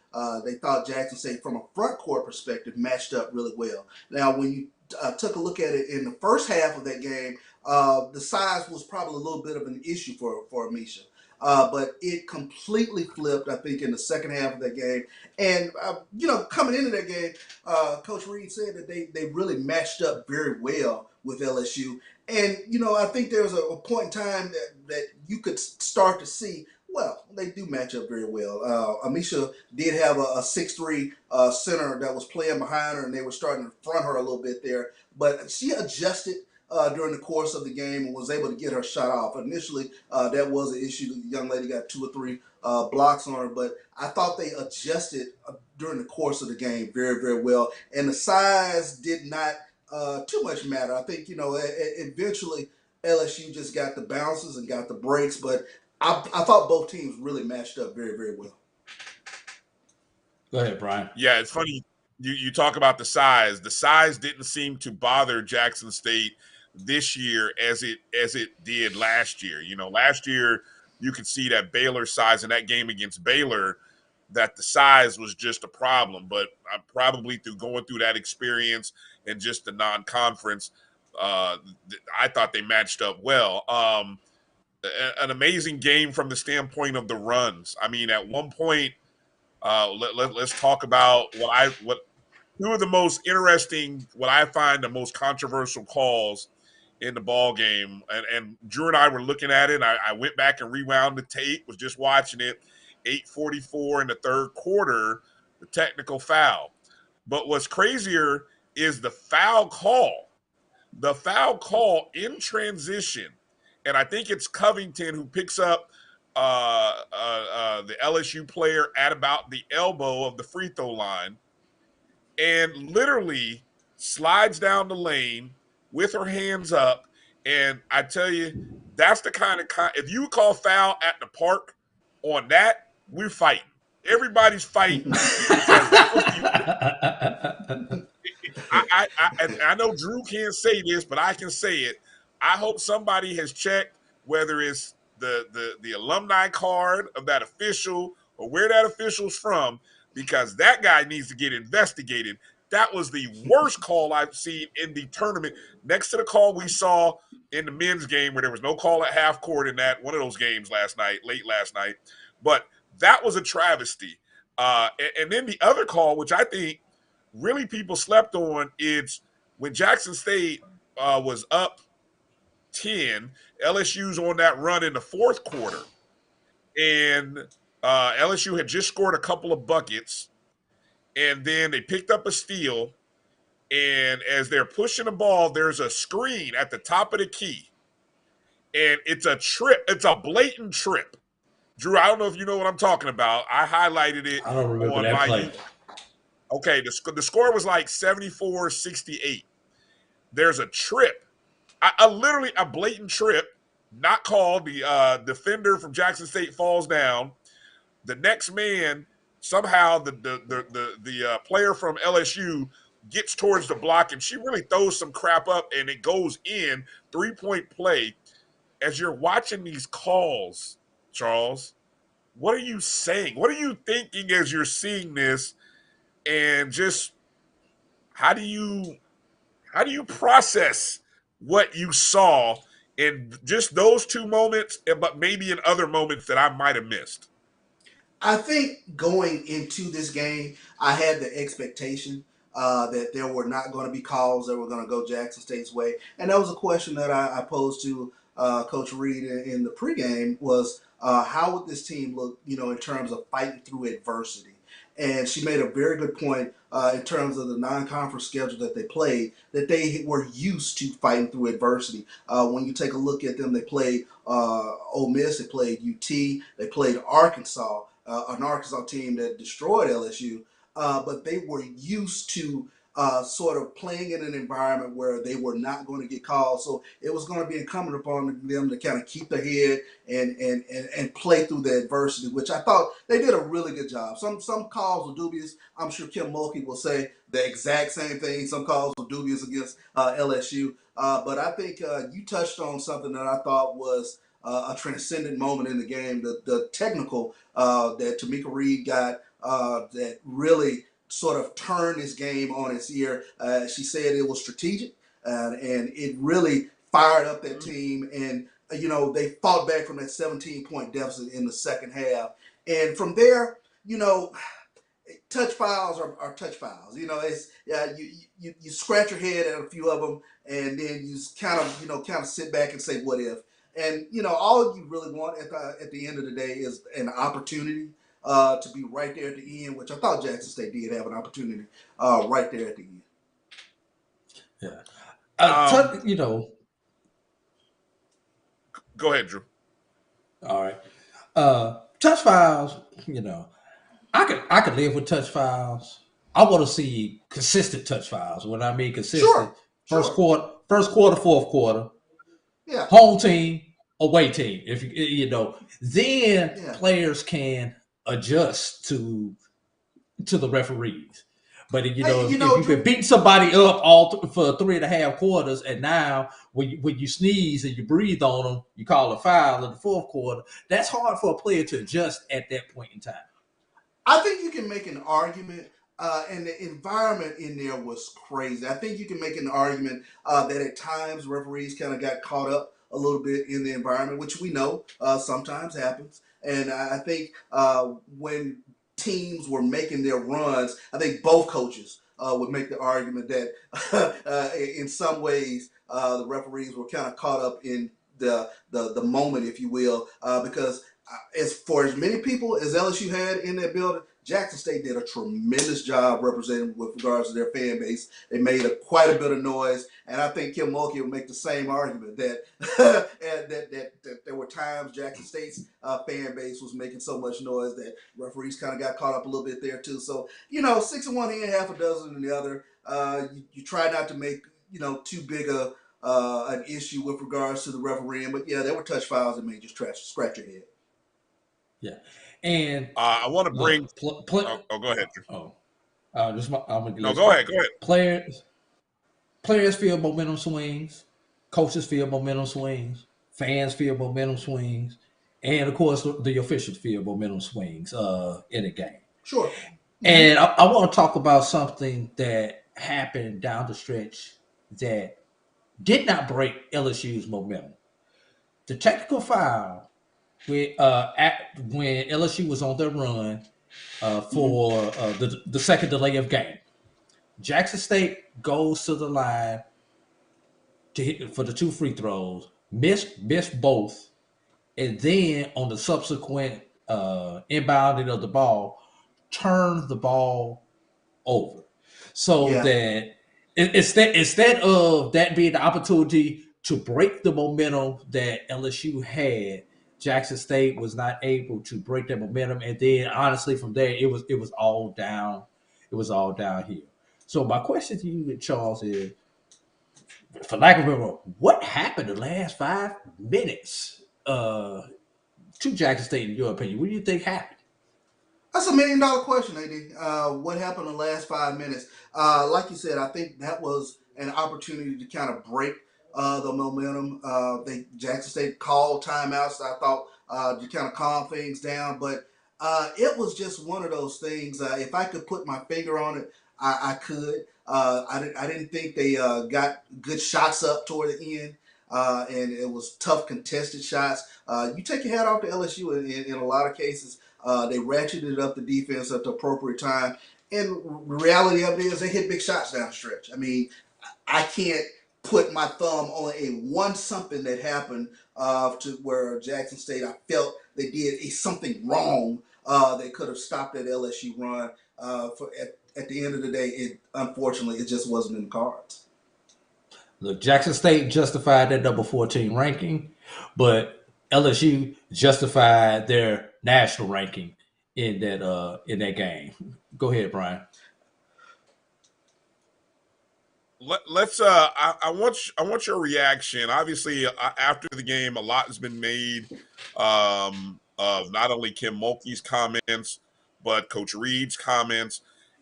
They thought Jackson State, from a front court perspective, matched up really well. Now, when you took a look at it in the first half of that game, the size was probably a little bit of an issue for Amisha. But it completely flipped, I think, in the second half of that game. And, coming into that game, Coach Reed said that they really matched up very well with LSU. And, I think there was a point in time that you could start to see, well, they do match up very well. Amisha did have a 6'3" center that was playing behind her, and they were starting to front her a little bit there. But she adjusted during the course of the game and was able to get her shot off. Initially, that was an issue. The young lady got 2 or 3 blocks on her, but I thought they adjusted during the course of the game very, very well. And the size did not too much matter. I think, eventually LSU just got the bounces and got the breaks, but I thought both teams really matched up very, very well. Go ahead, Brian. Yeah, it's funny. You talk about the size. The size didn't seem to bother Jackson State this year as it did last year. Last year you could see that Baylor size in that game against Baylor, that the size was just a problem. But probably going through that experience and just the non-conference, I thought they matched up well. An amazing game from the standpoint of the runs. I mean, at one point, let's talk about what two of the most interesting, what I find the most controversial calls in the ball game. And Drew and I were looking at it. I went back and rewound the tape, was just watching it. 8:44 in the third quarter, the technical foul. But what's crazier is the foul call. The foul call in transition. And I think it's Covington who picks up the LSU player at about the elbow of the free throw line and literally slides down the lane with her hands up. And I tell you, that's the kind of if you call foul at the park on that, we're fighting. Everybody's fighting. I know Drew can't say this, but I can say it. I hope somebody has checked whether it's the alumni card of that official or where that official's from, because that guy needs to get investigated. That was the worst call I've seen in the tournament, next to the call we saw in the men's game where there was no call at half court in that one of those games late last night. But that was a travesty. And then the other call, which I think really people slept on, is when Jackson State was up 10, LSU's on that run in the fourth quarter. And LSU had just scored a couple of buckets. And then they picked up a steal. And as they're pushing the ball, there's a screen at the top of the key. And it's a trip. It's a blatant trip. Drew, I don't know if you know what I'm talking about. I highlighted it. I don't remember that play. Okay, the score was like 74-68. There's a trip. Literally a blatant trip, not called. The defender from Jackson State falls down. The next man, somehow the player from LSU gets towards the block, and she really throws some crap up, and it goes in. 3-point play. As you're watching these calls, Charles, what are you saying? What are you thinking as you're seeing this? And just how do you process what you saw in just those two moments, but maybe in other moments that I might have missed? I think going into this game, I had the expectation that there were not going to be calls that were going to go Jackson State's way. And that was a question that I posed to Coach Reed in the pregame was, how would this team look, in terms of fighting through adversity? And she made a very good point in terms of the non-conference schedule that they played, that they were used to fighting through adversity. When you take a look at them, they played Ole Miss, they played UT, they played Arkansas, an Arkansas team that destroyed LSU. But they were used to sort of playing in an environment where they were not going to get called. So it was going to be incumbent upon them to kind of keep their head and play through the adversity, which I thought they did a really good job. Some calls were dubious. I'm sure Kim Mulkey will say the exact same thing. Some calls were dubious against LSU. But I think you touched on something that I thought was a transcendent moment in the game, the technical that Tamika Reed got that really sort of turned this game on its ear. She said it was strategic, and it really fired up that team. And, they fought back from that 17-point deficit in the second half. And from there, touch fouls are touch fouls. It's you scratch your head at a few of them, and then you kind of sit back and say, what if? And, all you really want at the end of the day is an opportunity to be right there at the end, which I thought Jackson State did have an opportunity right there at the end. Yeah. Go ahead, Drew. All right. Touch fouls, I could live with touch fouls. I want to see consistent touch fouls. When I mean consistent, first quarter, fourth quarter, home team, away team. If then players can adjust to the referees. But if you've been beating somebody up for 3.5 quarters, and now when you sneeze and you breathe on them, you call a foul in the fourth quarter. That's hard for a player to adjust at that point in time. I think you can make an argument, and the environment in there was crazy. I think you can make an argument that at times referees kind of got caught up a little bit in the environment, which we know sometimes happens. And I think when teams were making their runs, I think both coaches would make the argument that in some ways the referees were kind of caught up in the moment, if you will, because as for as many people as LSU had in that building, Jackson State did a tremendous job representing with regards to their fan base. They made quite a bit of noise, and I think Kim Mulkey would make the same argument that that there were times Jackson State's fan base was making so much noise that referees kind of got caught up a little bit there too. So 6 in one hand, half a dozen in the other. You try not to make too big an issue with regards to the refereeing, but yeah, there were touch fouls that made you scratch your head. Yeah. And I want to bring. Go ahead. Go ahead. Players feel momentum swings, coaches feel momentum swings, fans feel momentum swings, and of course the officials feel momentum swings in a game. Sure. And I want to talk about something that happened down the stretch that did not break LSU's momentum. The technical foul. When LSU was on their run for the second delay of game, Jackson State goes to the line to hit for the 2 free throws, missed both, and then on the subsequent inbounding of the ball, turned the ball over. So that instead of that being the opportunity to break the momentum that LSU had, Jackson State was not able to break that momentum, and then honestly, from there it was all down. It was all downhill. So my question to you, Charles, is, for lack of a better, what happened the last 5 minutes to Jackson State, in your opinion? What do you think happened? That's $1 million question, AD. What happened in the last 5 minutes? Like you said, I think that was an opportunity to kind of break the momentum. Jackson State called timeouts, I thought, to kind of calm things down. But it was just one of those things. If I could put my finger on it, I could. I didn't think they got good shots up toward the end, and it was tough contested shots. You take your hat off to LSU in a lot of cases. They ratcheted up the defense at the appropriate time. And the reality of it is they hit big shots down the stretch. I mean, I can't put my thumb on something that happened to where Jackson State, I felt they did something wrong that could have stopped that LSU run. At the end of the day, unfortunately, it just wasn't in the cards. Look, Jackson State justified their number 14 ranking, but LSU justified their national ranking in that game. Go ahead, Bryan. Let's. I want your reaction. Obviously, after the game, a lot has been made of not only Kim Mulkey's comments, but Coach Reed's comments,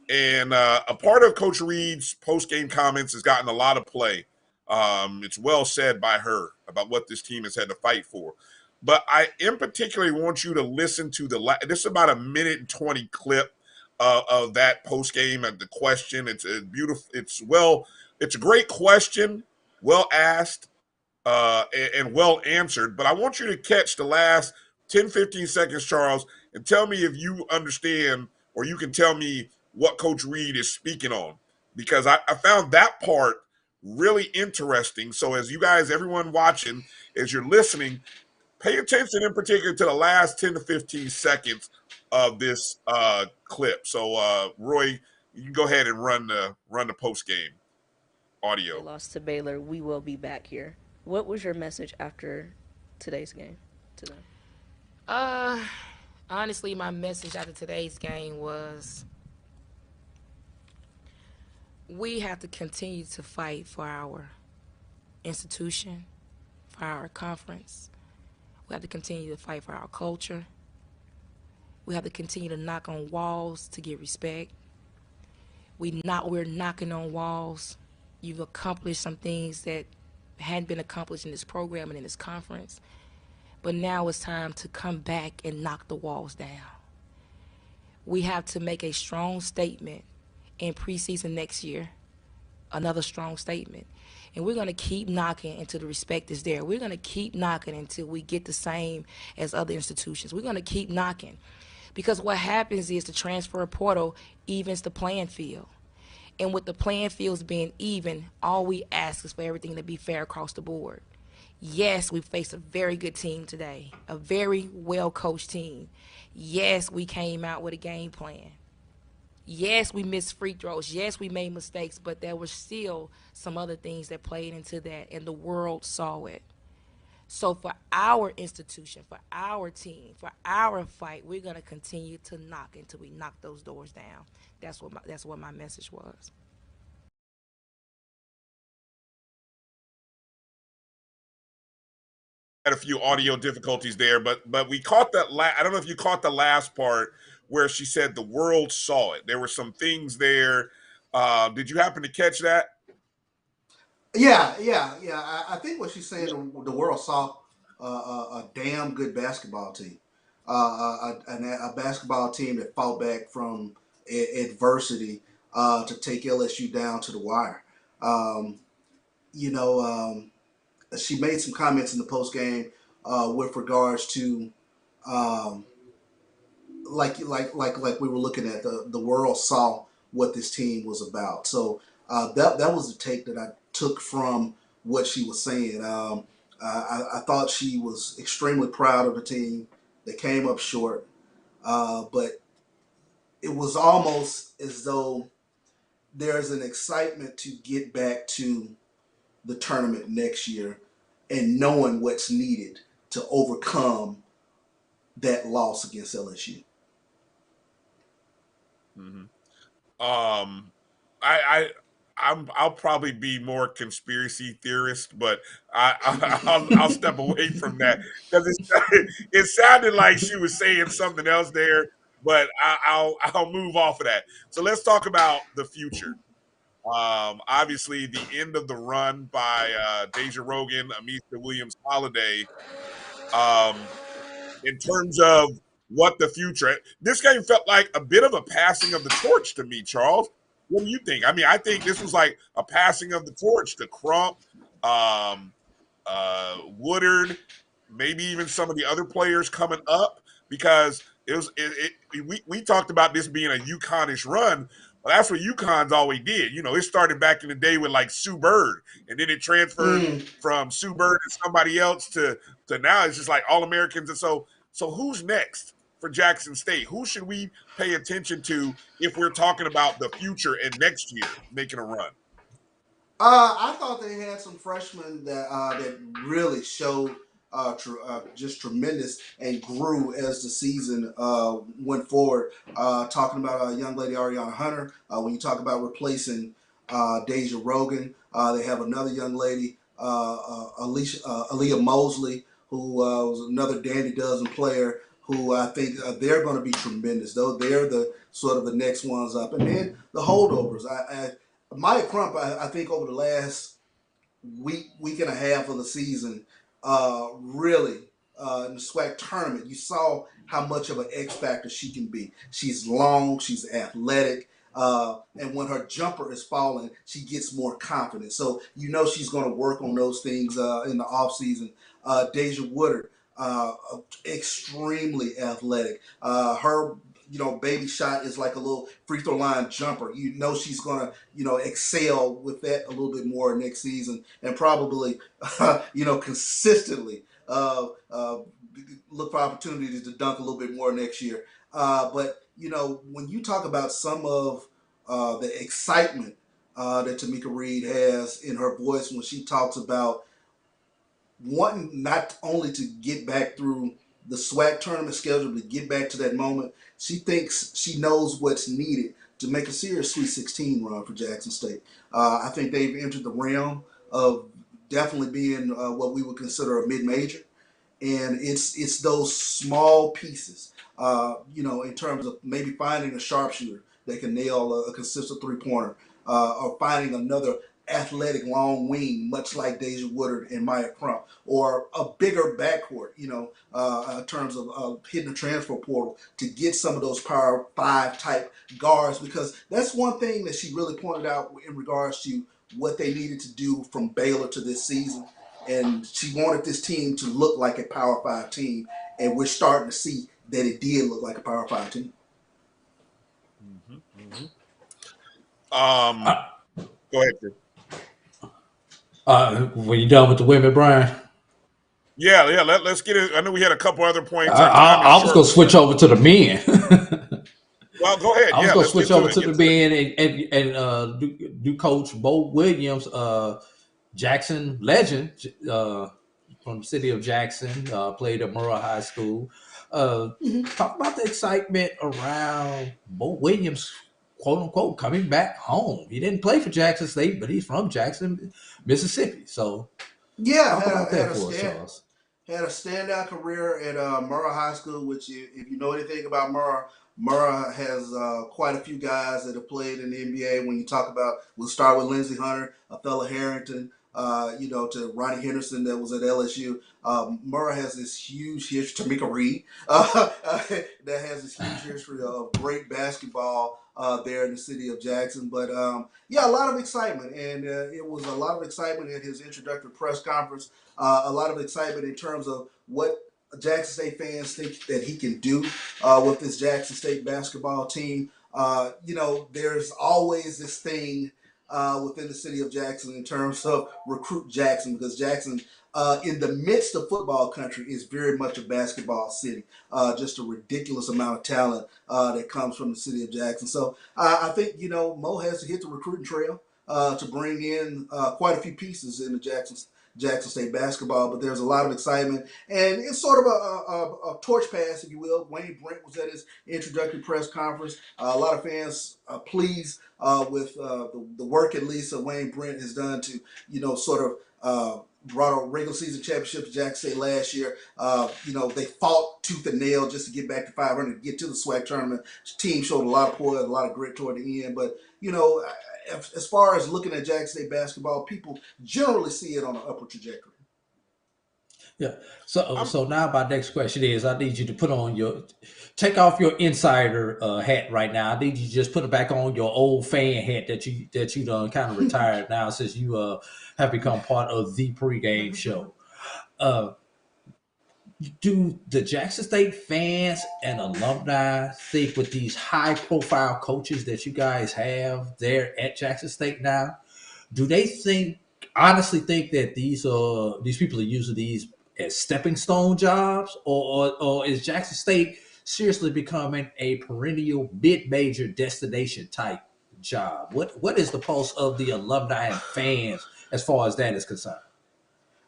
and a part of Coach Reed's post-game comments has gotten a lot of play. It's well said by her about what this team has had to fight for. But I, in particular, want you to listen to this is about a minute and 20 clip of that post-game and the question. It's beautiful. It's a great question, well asked, and well answered. But I want you to catch the last 10, 15 seconds, Charles, and tell me if you understand, or you can tell me what Coach Reed is speaking on. Because I found that part really interesting. So as you guys, everyone watching, as you're listening, pay attention in particular to the last 10 to 15 seconds of this clip. So, Roy, you can go ahead and run the post-game audio. We lost to Baylor. We will be back here. What was your message after today's game to them? Honestly, my message after today's game was we have to continue to fight for our institution, for our conference. We have to continue to fight for our culture. We have to continue to knock on walls to get respect. We're knocking on walls. You've accomplished some things that hadn't been accomplished in this program and in this conference. But now it's time to come back and knock the walls down. We have to make a strong statement in preseason next year, another strong statement. And we're going to keep knocking until the respect is there. We're going to keep knocking until we get the same as other institutions. We're going to keep knocking. Because what happens is the transfer portal evens the playing field. And with the playing fields being even, all we ask is for everything to be fair across the board. Yes, we faced a very good team today, a very well-coached team. Yes, we came out with a game plan. Yes, we missed free throws. Yes, we made mistakes, but there were still some other things that played into that, and the world saw it. So for our institution, for our team, for our fight, we're going to continue to knock until we knock those doors down. That's what my message was. Had a few audio difficulties there, but we caught that. I don't know if you caught the last part where she said the world saw it. There were some things there. Did you happen to catch that? Yeah. I think what she's saying, the world saw a damn good basketball team, a basketball team that fought back from adversity to take LSU down to the wire. She made some comments in the post game with regards to like we were looking at the world saw what this team was about. So that was the take that I took from what she was saying. I thought she was extremely proud of the team. They came up short, but it was almost as though there's an excitement to get back to the tournament next year and knowing what's needed to overcome that loss against LSU. Mm-hmm. I'll probably be more conspiracy theorist, but I'll step away from that because it sounded like she was saying something else there, but I'll move off of that. So let's talk about the future. Obviously, the end of the run by Deja Rogan, Amisa Williams Holiday, in terms of what the future. This game felt like a bit of a passing of the torch to me, Charles. What do you think? I mean, I think this was like a passing of the torch to Crump, Woodard, maybe even some of the other players coming up, because we talked about this being a UConn-ish run. Well, that's what UConn's always did. You know, it started back in the day with like Sue Bird, and then it transferred from Sue Bird to somebody else to now it's just like All-Americans. And so So who's next for Jackson State? Who should we pay attention to if we're talking about the future and next year making a run? I thought they had some freshmen that really showed just tremendous and grew as the season went forward. Talking about a young lady, Ariana Hunter. When you talk about replacing Deja Rogan, they have another young lady, Aaliyah Mosley, who was another Dandy Dozen player. Who I think they're going to be tremendous. Though they're the sort of the next ones up, and then the holdovers. Maya Crump, I think over the last week and a half of the season, really in the SWAC tournament, you saw how much of an X factor she can be. She's long, she's athletic, and when her jumper is falling, she gets more confident. So you know she's going to work on those things in the offseason. Deja Woodard, extremely athletic. Her baby shot is like a little free throw line jumper. You know she's gonna, excel with that a little bit more next season, and probably, consistently look for opportunities to dunk a little bit more next year. But when you talk about some of the excitement that Tamika Reed has in her voice when she talks about wanting not only to get back through the SWAC tournament schedule, to get back to that moment, she thinks she knows what's needed to make a serious Sweet 16 run for Jackson State. I think they've entered the realm of definitely being what we would consider a mid-major, and it's those small pieces, in terms of maybe finding a sharpshooter that can nail a consistent three-pointer, or finding another athletic long wing, much like Deja Woodard and Maya Crump, or a bigger backcourt, in terms of hitting the transfer portal to get some of those Power 5 type guards, because that's one thing that she really pointed out in regards to what they needed to do from Baylor to this season. And she wanted this team to look like a Power 5 team, and we're starting to see that it did look like a Power 5 team. Go ahead, Chris. When you done with the women, Brian? Yeah. Let's get it. I know we had a couple other points. I was going to switch over to the men. Well, go ahead. I was going to switch over to the men and do Coach Bo Williams, Jackson legend from the city of Jackson, played at Murrah High School. Talk about the excitement around Bo Williams, quote unquote, coming back home. He didn't play for Jackson State, but he's from Jackson, Mississippi. So yeah, had a standout career at Murrah High School, which if you know anything about Murrah has quite a few guys that have played in the NBA. When you talk about, we'll start with Lindsey Hunter, Othello Harrington, to Ronnie Henderson that was at LSU. Murrah has this huge history, Tamika Reed, that has this huge history of great basketball there in the city of Jackson. But a lot of excitement, and it was a lot of excitement at his introductory press conference. A lot of excitement in terms of what Jackson State fans think that he can do with this Jackson State basketball team. There's always this thing within the city of Jackson in terms of recruit Jackson, because Jackson, in the midst of football country, is very much a basketball city. Just a ridiculous amount of talent that comes from the city of Jackson. So I think, Mo has to hit the recruiting trail to bring in quite a few pieces in the Jackson State basketball, but there's a lot of excitement, and it's sort of a torch pass, if you will. Wayne Brent was at his introductory press conference. A lot of fans pleased with the work, at least, that Wayne Brent has done to, sort of brought a regular season championship to Jackson State last year. They fought tooth and nail just to get back to 500, to get to the SWAC tournament. The team showed a lot of poise, a lot of grit toward the end, but, as far as looking at Jackson State basketball, people generally see it on an upward trajectory. Yeah. So now my next question is, I need you to take off your insider hat right now. I need you to just put it back on your old fan hat that you done kind of retired now, since you have become part of the Pregame Show. Do the Jackson State fans and alumni think, with these high-profile coaches that you guys have there at Jackson State now, do they honestly think that these people are using these as stepping stone jobs, or is Jackson State seriously becoming a perennial mid-major destination type job? What is the pulse of the alumni and fans as far as that is concerned?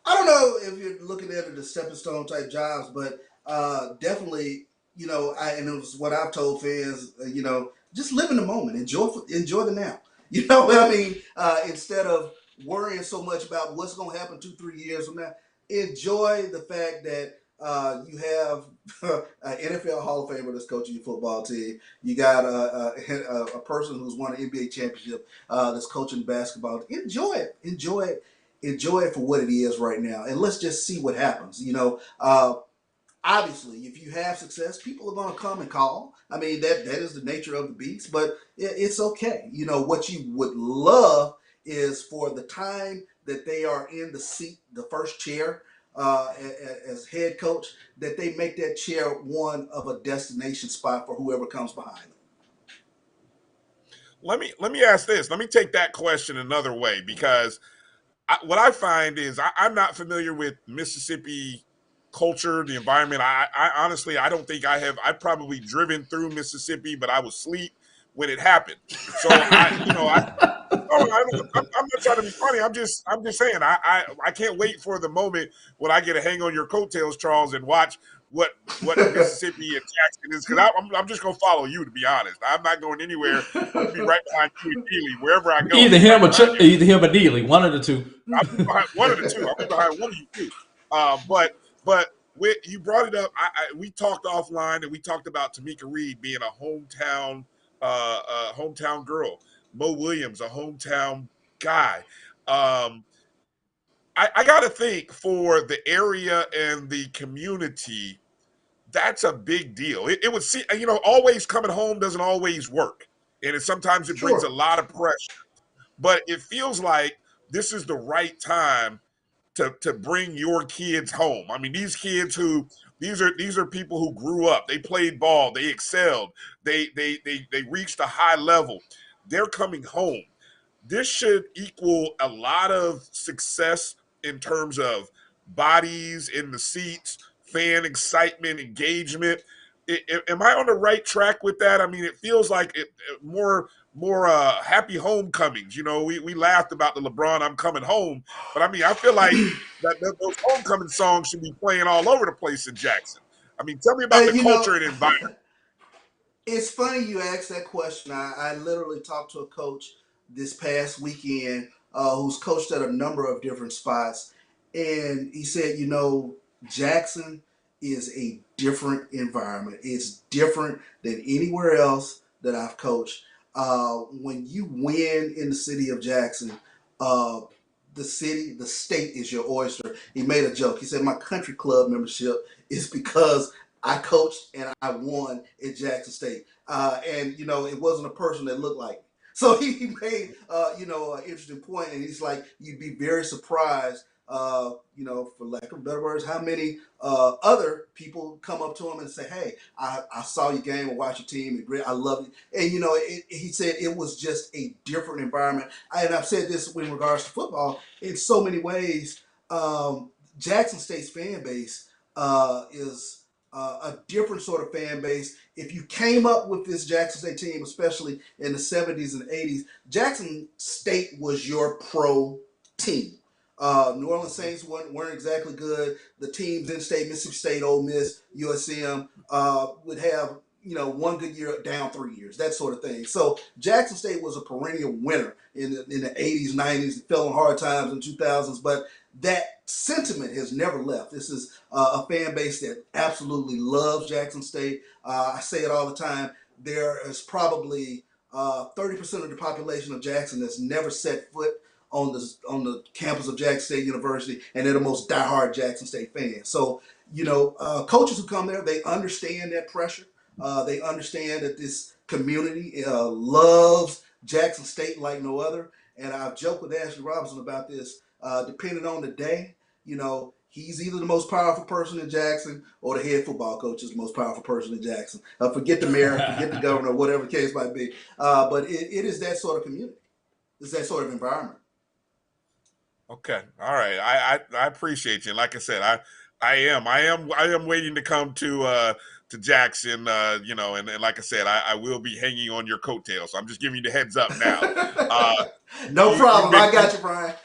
I don't know if you're looking at it as stepping stone type jobs, but definitely, and it was what I've told fans, just live in the moment, enjoy the now. You know what I mean? Instead of worrying so much about what's going to happen 2-3 years from now, enjoy the fact that you have an NFL Hall of Famer that's coaching your football team. You got a person who's won an NBA championship that's coaching basketball. Enjoy it. Enjoy it for what it is right now, and let's just see what happens. Obviously, if you have success, people are going to come and call. I mean, that is the nature of the beast, but it's okay. What you would love is for the time that they are in the seat, the first chair as head coach, that they make that chair one of a destination spot for whoever comes behind them. Let me ask this. Let me take that question another way, because what I find is I'm not familiar with Mississippi culture, the environment. I honestly, I don't think I have. I've probably driven through Mississippi, but I was asleep when it happened. So I'm not trying to be funny. I'm just saying I can't wait for the moment when I get to hang on your coattails, Charles, and watch what Mississippi and Jackson is, because I'm just gonna follow you, to be honest. I'm not going anywhere. I'm gonna be right behind you and Neely wherever I go. Either him or Neely, one of the two. I'll be behind one of the two. I'll be behind one of you too. But you brought it up. We talked offline, and we talked about Tamika Reed being a hometown girl. Mo Williams, a hometown guy. I got to think, for the area and the community, that's a big deal. It would see, always coming home doesn't always work. And sometimes it brings a lot of pressure. But it feels like this is the right time to bring your kids home. I mean, these kids these are people who grew up. They played ball. They excelled. They reached a high level. They're coming home. This should equal a lot of success in terms of bodies in the seats, fan excitement, engagement. Am I on the right track with that? I mean, it feels like more happy homecomings. We laughed about the LeBron "I'm coming home," but I mean, I feel like that those homecoming songs should be playing all over the place in Jackson. I mean, tell me about the culture and environment. It's funny you asked that question. I literally talked to a coach this past weekend who's coached at a number of different spots, and he said, Jackson is a different environment. It's different than anywhere else that I've coached. When you win in the city of Jackson, the state is your oyster. He made a joke. He said, my country club membership is because I coached and I won at Jackson State. And it wasn't a person that looked like me. So he made, an interesting point, and he's like, you'd be very surprised, for lack of better words, how many other people come up to him and say, hey, I saw your game and watched your team. I love it. And, he said it was just a different environment. And I've said this in regards to football. In so many ways, Jackson State's fan base is a different sort of fan base. If you came up with this Jackson State team, especially in the 70s and 80s, Jackson State was your pro team. New Orleans Saints weren't exactly good. The teams in state, Mississippi State, Ole Miss, USM, would have one good year, down 3 years, that sort of thing. So Jackson State was a perennial winner in the 80s, 90s. It fell on hard times in 2000s, but that sentiment has never left. This is a fan base that absolutely loves Jackson State. I say it all the time. There is probably 30% of the population of Jackson that's never set foot on the campus of Jackson State University, and they're the most diehard Jackson State fans. So, coaches who come there, they understand that pressure. They understand that this community loves Jackson State like no other. And I've joked with Ashley Robinson about this. Depending on the day, he's either the most powerful person in Jackson or the head football coach is the most powerful person in Jackson. Forget the mayor, forget the governor, whatever the case might be. But it is that sort of community. It's that sort of environment. Okay. All right. I appreciate you. And like I said, I am waiting to come to Jackson, and like I said, I will be hanging on your coattails. So I'm just giving you the heads up now. No problem. I got you, Bryan.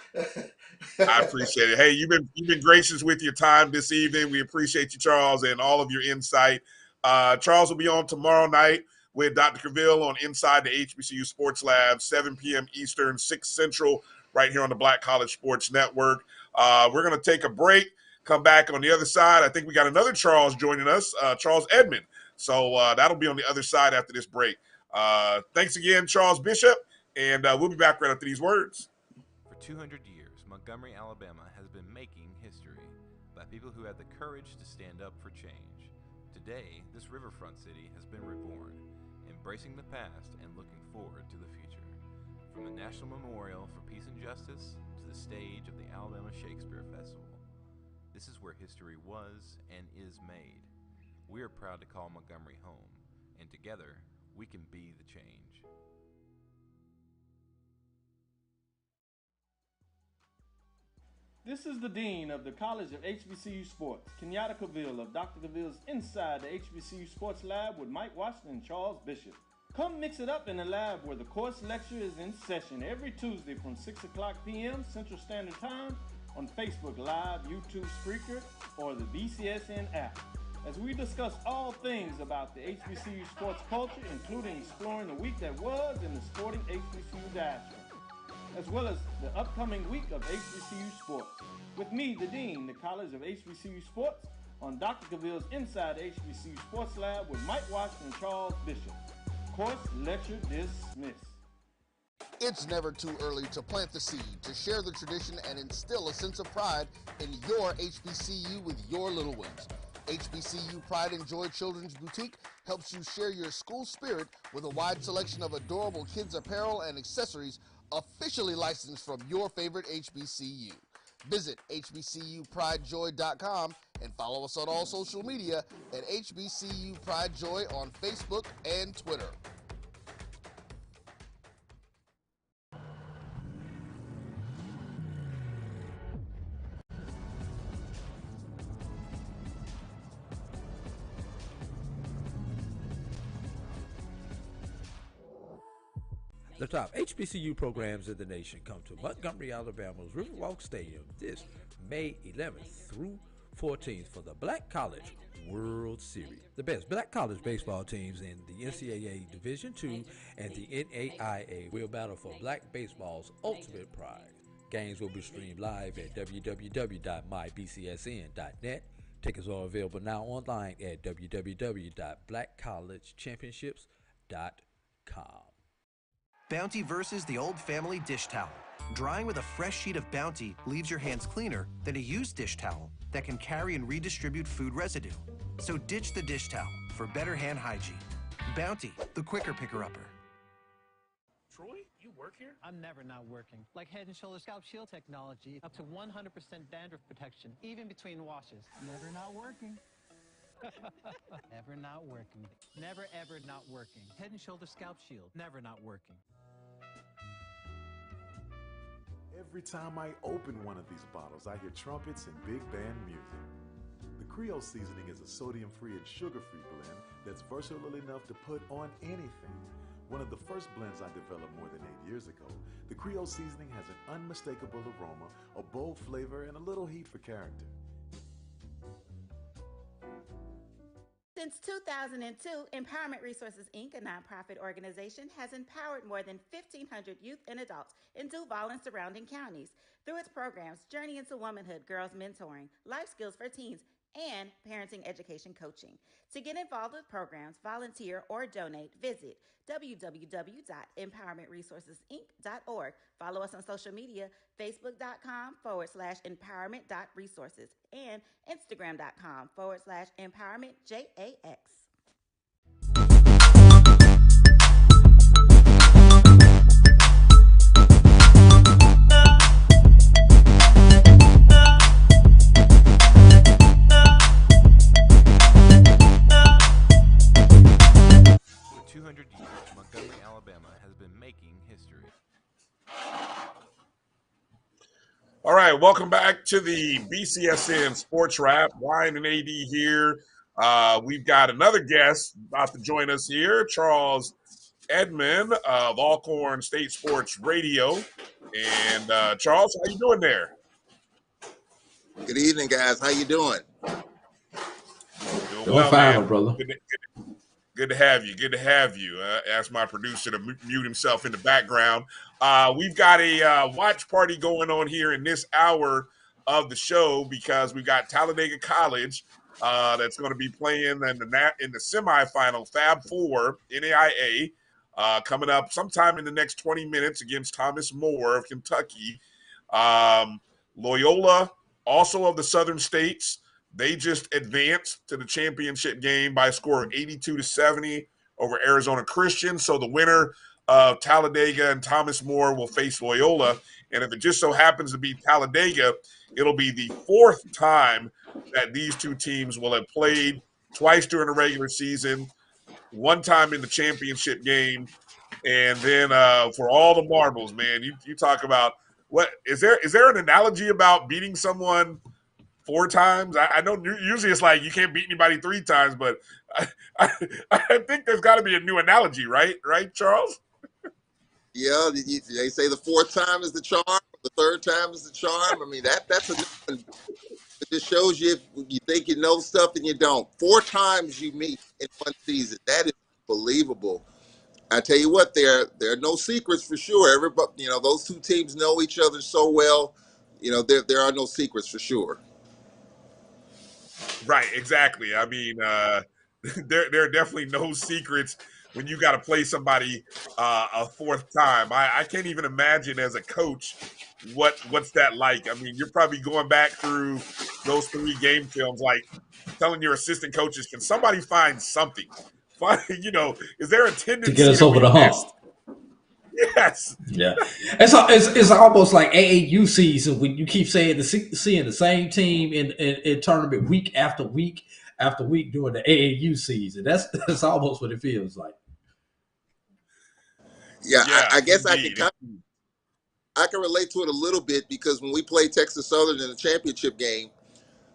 I appreciate it. Hey, you've been gracious with your time this evening. We appreciate you, Charles, and all of your insight. Charles will be on tomorrow night with Dr. Cavill on Inside the HBCU Sports Lab, 7 p.m. Eastern, 6 Central, right here on the Black College Sports Network. We're going to take a break, come back on the other side. I think we got another Charles joining us, Charles Edmond. So that'll be on the other side after this break. Thanks again, Charles Bishop, and we'll be back right after these words. For 200 years, Montgomery, Alabama has been making history by people who had the courage to stand up for change. Today, this riverfront city has been reborn, embracing the past and looking forward to the future. From the National Memorial for Peace and Justice to the stage of the Alabama Shakespeare Festival, this is where history was and is made. We are proud to call Montgomery home, and together, we can be the change. This is the Dean of the College of HBCU Sports, Kenyatta Cavill of Dr. Cavill's Inside the HBCU Sports Lab with Mike Washington and Charles Bishop. Come mix it up in the lab where the course lecture is in session every Tuesday from 6 o'clock p.m. Central Standard Time on Facebook Live, YouTube Spreaker, or the BCSN app, as we discuss all things about the HBCU sports culture, including exploring the week that was in the sporting HBCU diaspora, as well as the upcoming week of HBCU sports. With me, the Dean, the College of HBCU Sports, on Dr. Cavill's Inside HBCU Sports Lab with Mike Washington and Charles Bishop. Course lecture dismissed. It's never too early to plant the seed, to share the tradition, and instill a sense of pride in your HBCU with your little ones. HBCU Pride and Joy Children's Boutique helps you share your school spirit with a wide selection of adorable kids' apparel and accessories officially licensed from your favorite HBCU. Visit hbcupridejoy.com and follow us on all social media at HBCU Pride Joy on Facebook and Twitter. The top HBCU programs in the nation come to Montgomery, Alabama's Riverwalk Stadium this May 11th through 14th for the Black College World Series. The best Black college baseball teams in the NCAA Division II and the NAIA will battle for Black baseball's ultimate prize. Games will be streamed live at www.mybcsn.net. Tickets are available now online at www.blackcollegechampionships.com. Bounty versus the old family dish towel. Drying with a fresh sheet of Bounty leaves your hands cleaner than a used dish towel that can carry and redistribute food residue. So ditch the dish towel for better hand hygiene. Bounty, the quicker picker-upper. Troy, you work here? I'm never not working. Like Head & Shoulders Scalp Shield technology, up to 100% dandruff protection, even between washes. Never not working. Never not working. Never ever not working. Head & Shoulders Scalp Shield, never not working. Every time I open one of these bottles, I hear trumpets and big band music. The Creole seasoning is a sodium-free and sugar-free blend that's versatile enough to put on anything. One of the first blends I developed more than 8 years ago, the Creole seasoning has an unmistakable aroma, a bold flavor, and a little heat for character. Since 2002, Empowerment Resources, Inc., a nonprofit organization, has empowered more than 1,500 youth and adults in Duval and surrounding counties through its programs Journey into Womanhood, Girls Mentoring, Life Skills for Teens, and Parenting Education Coaching. To get involved with programs, volunteer, or donate, visit www.empowermentresourcesinc.org. Follow us on social media, facebook.com/empowerment.resources and instagram.com/empowermentJAX. For 200 years, Montgomery, Alabama has been making history. All All right, welcome back to the BCSN SportsWrap. Bryan and AD here. We've got another guest about to join us here, Charles Edmond of Alcorn State Sports Radio. And Charles, how you doing there? Good evening, guys. How you doing? Doing Doing well, fine, man. brother. Good to have you. Good to have you. Ask my producer to mute himself in the background. We've got a watch party going on here in this hour of the show because we've got Talladega College that's going to be playing in the semifinal Fab 4 NAIA coming up sometime in the next 20 minutes against Thomas More of Kentucky. Loyola, also of the Southern States, they just advanced to the championship game by a score of 82-70 over Arizona Christian. So the winner of Talladega and Thomas More will face Loyola. And if it just so happens to be Talladega, it'll be the fourth time that these two teams will have played, twice during the regular season, one time in the championship game. And then for all the marbles, man, you talk about what is there an analogy about beating someone 4 times? I know usually it's like you can't beat anybody 3 times, but I think there's got to be a new analogy, right? Right, Charles? Yeah, they say the 4th time is the charm, the 3rd time is the charm. I mean, that's a new one. It just shows you if you think you know stuff and you don't. 4 times you meet in one season. That is unbelievable. I tell you what, there are no secrets for sure. Everybody, those two teams know each other so well. There are no secrets for sure. Right, exactly. I mean, there are definitely no secrets when you got to play somebody a 4th time. I can't even imagine as a coach what's that like. I mean, you're probably going back through those 3 game films, like telling your assistant coaches, "Can somebody find something? Is there a tendency to get us over the hump?" Yes. Yeah. It's almost like AAU season when you keep saying seeing the same team in tournament week after week after week during the AAU season. That's almost what it feels like. Yeah, I guess I can relate to it a little bit because when we played Texas Southern in the championship game,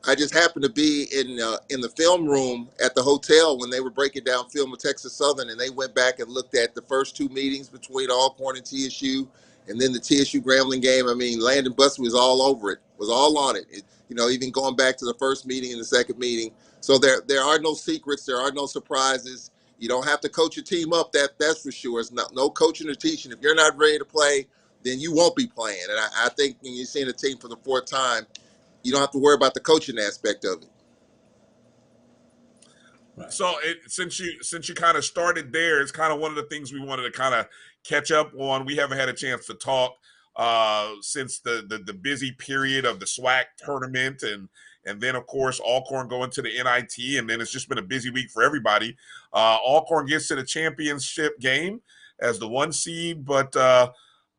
I just happened to be in the film room at the hotel when they were breaking down film of Texas Southern, and they went back and looked at the first 2 meetings between Alcorn and TSU, and then the TSU Grambling game. I mean, Landon Bussey was all over it, was all on it. Even going back to the first meeting and the second meeting. So there are no secrets, there are no surprises. You don't have to coach your team up. That's for sure. It's no coaching or teaching. If you're not ready to play, then you won't be playing. And I think when you're seeing a team for the 4th time, you don't have to worry about the coaching aspect of it. Right. So since you kind of started there, it's kind of one of the things we wanted to kind of catch up on. We haven't had a chance to talk since the busy period of the SWAC tournament and then, of course, Alcorn going to the NIT, and then it's just been a busy week for everybody. Alcorn gets to the championship game as the 1 seed, but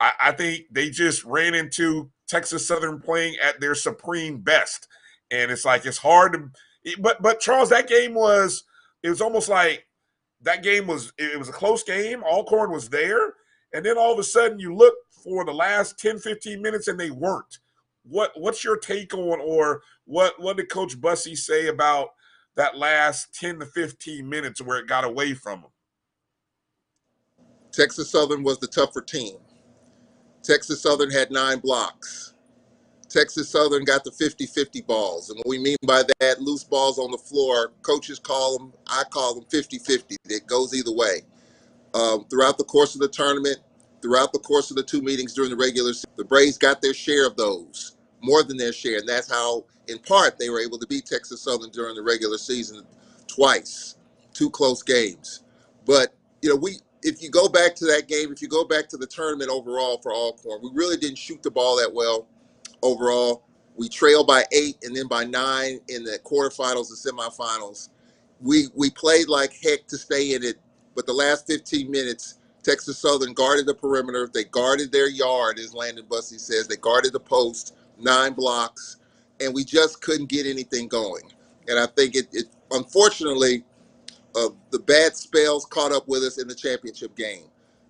I think they just ran into Texas Southern playing at their supreme best. And it's like it's hard to – but Charles, that game was – it was almost like that game was – it was a close game. Alcorn was there. And then all of a sudden you look for the last 10, 15 minutes and they weren't. What's your take on, or what did Coach Bussey say about that last 10 to 15 minutes where it got away from them? Texas Southern was the tougher team. Texas Southern had 9 blocks. Texas Southern got the 50-50 balls. And what we mean by that, loose balls on the floor, coaches call them, I call them 50-50. It goes either way. Throughout the course of the tournament, throughout the course of the 2 meetings during the regular season, the Braves got their share of those, more than their share. And that's how, in part, they were able to beat Texas Southern during the regular season twice, 2 close games. But, if you go back to that game, if you go back to the tournament overall for Alcorn, we really didn't shoot the ball that well overall. We trailed by 8 and then by 9 in the quarterfinals and semifinals. We played like heck to stay in it, but the last 15 minutes, Texas Southern guarded the perimeter. They guarded their yard, as Landon Bussey says. They guarded the post, 9 blocks, and we just couldn't get anything going. And I think it unfortunately, the bad spells caught up with us in the championship game.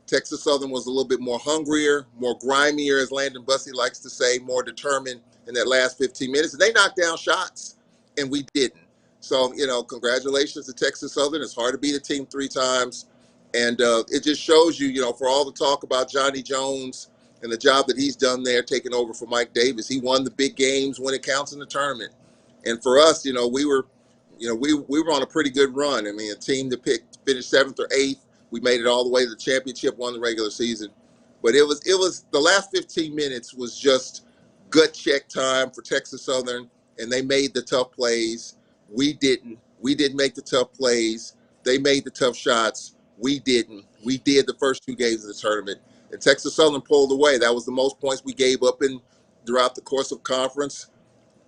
Texas Southern was a little bit more hungrier, more grimier, as Landon Bussey likes to say, more determined in that last 15 minutes. And they knocked down shots, and we didn't. So, congratulations to Texas Southern. It's hard to beat a team 3 times. And it just shows you, for all the talk about Johnny Jones and the job that he's done there, taking over for Mike Davis. He won the big games when it counts in the tournament. And for us, we were on a pretty good run. I mean, a team that finished 7th or 8th. We made it all the way to the championship, won the regular season. But it was the last 15 minutes was just gut check time for Texas Southern, and they made the tough plays. We didn't. We didn't make the tough plays. They made the tough shots. We didn't. We did the first 2 games of the tournament. And Texas Southern pulled away. That was the most points we gave up throughout the course of conference.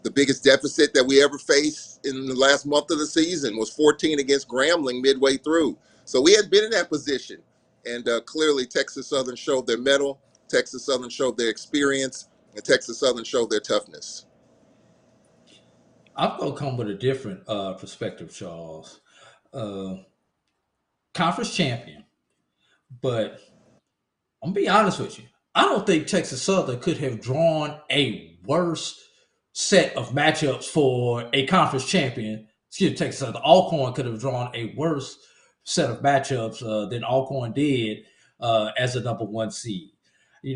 The biggest deficit that we ever faced in the last month of the season was 14 against Grambling midway through. So we had been in that position. And clearly Texas Southern showed their mettle. Texas Southern showed their experience. And Texas Southern showed their toughness. I'm going to come with a different perspective, Charles. Conference champion. But I'm going to be honest with you. I don't think Texas Southern could have drawn a worse set of matchups for a conference champion. Texas Southern. Alcorn could have drawn a worse set of matchups than Alcorn did as a number 1 seed.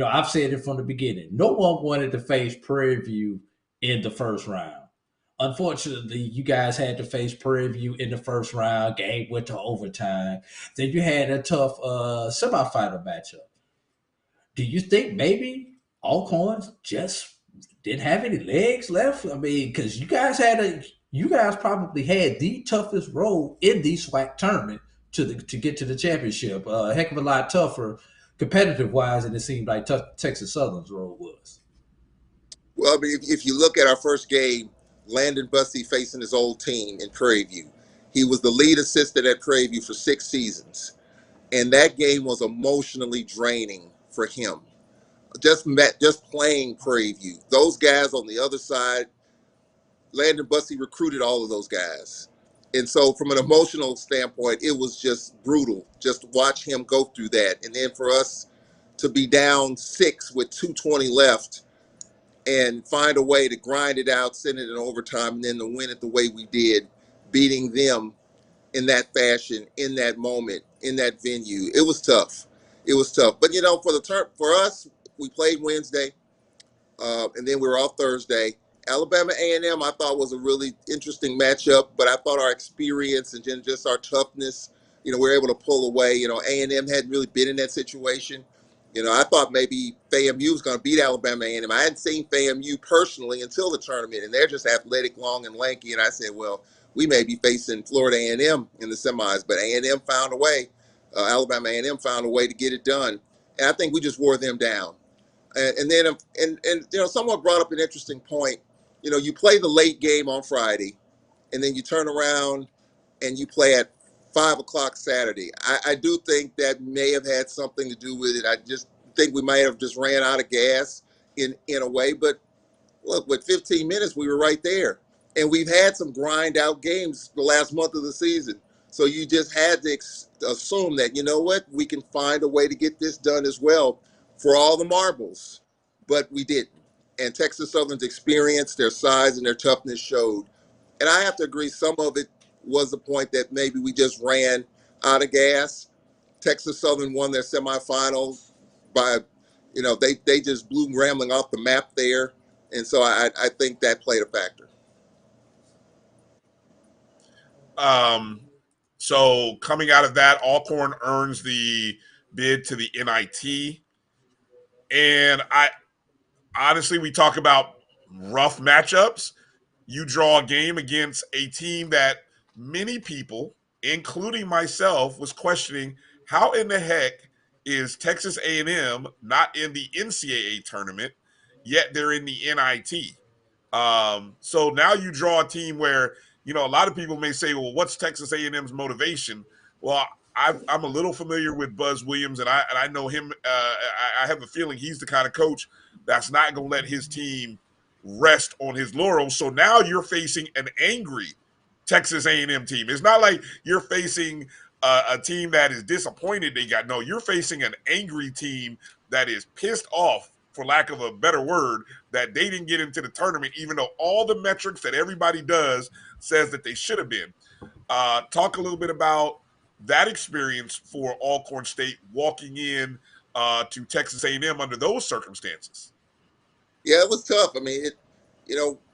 I've said it from the beginning. No one wanted to face Prairie View in the first round. Unfortunately, you guys had to face Prairie View in the first round. Game went to overtime. Then you had a tough semifinal matchup. Do you think maybe Alcorn just didn't have any legs left? I mean, because you guys probably had the toughest road in the SWAC tournament to get to the championship. A heck of a lot tougher competitive wise than it seemed like Texas Southern's road was. Well, I mean, if you look at our first game, Landon Bussey facing his old team in Prairie View. He was the lead assistant at Prairie View for 6 seasons. And that game was emotionally draining for him. Just playing Prairie View. Those guys on the other side, Landon Bussey recruited all of those guys. And so from an emotional standpoint, it was just brutal. Just watch him go through that. And then for us to be down 6 with 2:20 left and find a way to grind it out, send it in overtime, and then to win it the way we did, beating them in that fashion, in that moment, in that venue. It was tough. It was tough. But, for us, we played Wednesday, and then we were off Thursday. Alabama A&M, I thought, was a really interesting matchup, but I thought our experience and just our toughness, we were able to pull away. A&M hadn't really been in that situation. I thought maybe FAMU was going to beat Alabama A&M. I hadn't seen FAMU personally until the tournament, and they're just athletic, long, and lanky. And I said, well, we may be facing Florida A&M in the semis, but A&M found a way. Alabama A&M found a way to get it done, and I think we just wore them down. And then someone brought up an interesting point. You play the late game on Friday, and then you turn around and you play at 5 o'clock Saturday. I do think that may have had something to do with it. I just think we might have just ran out of gas in a way. But look, with 15 minutes, we were right there. And we've had some grind out games the last month of the season. So you just had to assume that, we can find a way to get this done as well for all the marbles. But we didn't. And Texas Southern's experience, their size, and their toughness showed. And I have to agree, some of it was the point that maybe we just ran out of gas. Texas Southern won their semifinal by, they just blew Grambling off the map there. And so I think that played a factor. So coming out of that, Alcorn earns the bid to the NIT. And honestly, we talk about rough matchups. You draw a game against a team that many people, including myself, was questioning how in the heck is Texas A&M not in the NCAA tournament, yet they're in the NIT. So now you draw a team where, a lot of people may say, well, what's Texas A&M's motivation? Well, I'm a little familiar with Buzz Williams, and I know him. I have a feeling he's the kind of coach that's not going to let his team rest on his laurels. So now you're facing an angry Texas A&M team. It's not like you're facing a team that is disappointed they got. No, you're facing an angry team that is pissed off, for lack of a better word, that they didn't get into the tournament, even though all the metrics that everybody does says that they should have been. Talk a little bit about that experience for Alcorn State walking in to Texas A&M under those circumstances. Yeah, it was tough. I mean,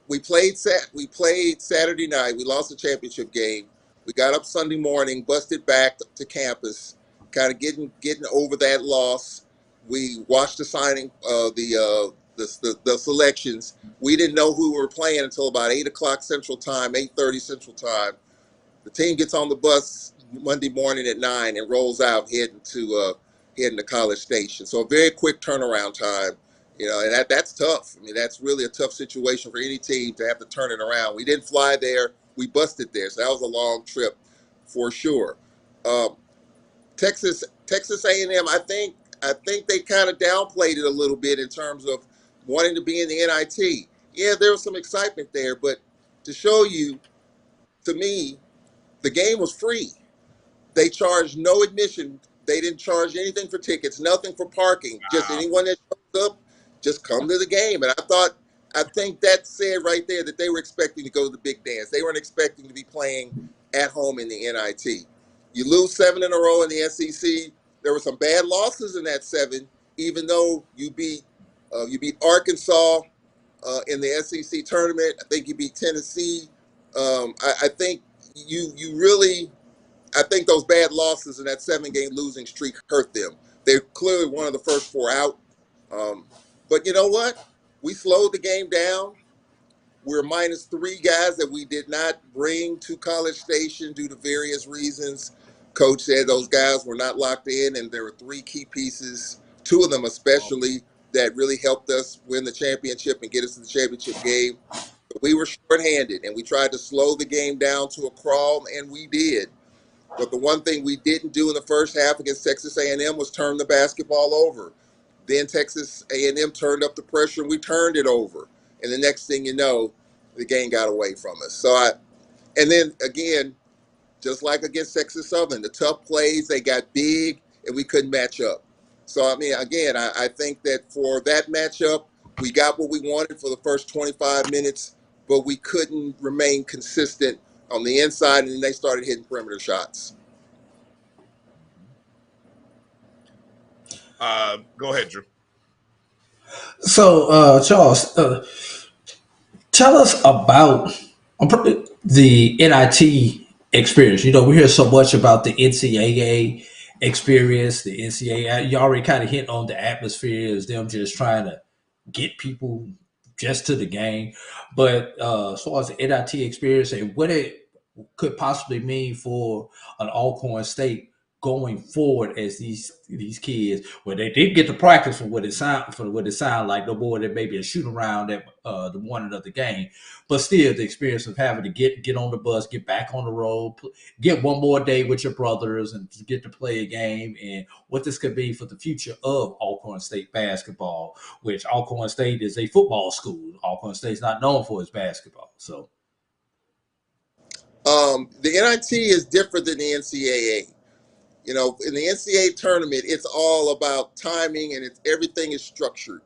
we played Saturday night. We lost the championship game. We got up Sunday morning, busted back to campus, kind of getting over that loss. We watched the signing, the selections. We didn't know who we were playing until about 8 o'clock Central Time, 8:30 Central Time. The team gets on the bus Monday morning at 9 and rolls out heading to College Station. So a very quick turnaround time. And that's tough. I mean, that's really a tough situation for any team to have to turn it around. We didn't fly there. We busted there. So that was a long trip for sure. Texas A&M, I think they kind of downplayed it a little bit in terms of wanting to be in the NIT. Yeah, there was some excitement there, but to show you, to me, the game was free. They charged no admission. They didn't charge anything for tickets, nothing for parking. Wow. Just anyone that shows up, just come to the game. And I think that said right there that they were expecting to go to the big dance. They weren't expecting to be playing at home in the NIT. You lose 7 in a row in the SEC. There were some bad losses in that 7, even though you beat Arkansas in the SEC tournament. I think you beat Tennessee. I think I think those bad losses in that 7-game losing streak hurt them. They're clearly one of the first 4 out. But you know what? We slowed the game down. We're minus 3 guys that we did not bring to College Station due to various reasons. Coach said those guys were not locked in, and there were 3 key pieces, 2 of them especially, that really helped us win the championship and get us to the championship game. But we were shorthanded, and we tried to slow the game down to a crawl, and we did. But the one thing we didn't do in the first half against Texas A&M was turn the basketball over. Then Texas A&M turned up the pressure, and we turned it over. And the next thing you know, the game got away from us. And then again, just like against Texas Southern, the tough plays, they got big, and we couldn't match up. So, I mean, again, I think that for that matchup, we got what we wanted for the first 25 minutes, but we couldn't remain consistent on the inside, and then they started hitting perimeter shots. Go ahead, Drew. So, Charles, tell us about the NIT experience. We hear so much about the NCAA experience, the NCAA. You already kind of hit on the atmosphere as them just trying to get people just to the game. But as far as the NIT experience and what it could possibly mean for an Alcorn State going forward, as these kids, when they did get to practice for what it sound like, no more than maybe a shoot around at the morning of the game, but still the experience of having to get on the bus, get back on the road, get one more day with your brothers, and to get to play a game, and what this could be for the future of Alcorn State basketball, which Alcorn State is a football school. Alcorn State's not known for its basketball. So the NIT is different than the NCAA. In the NCAA tournament, it's all about timing, and everything is structured.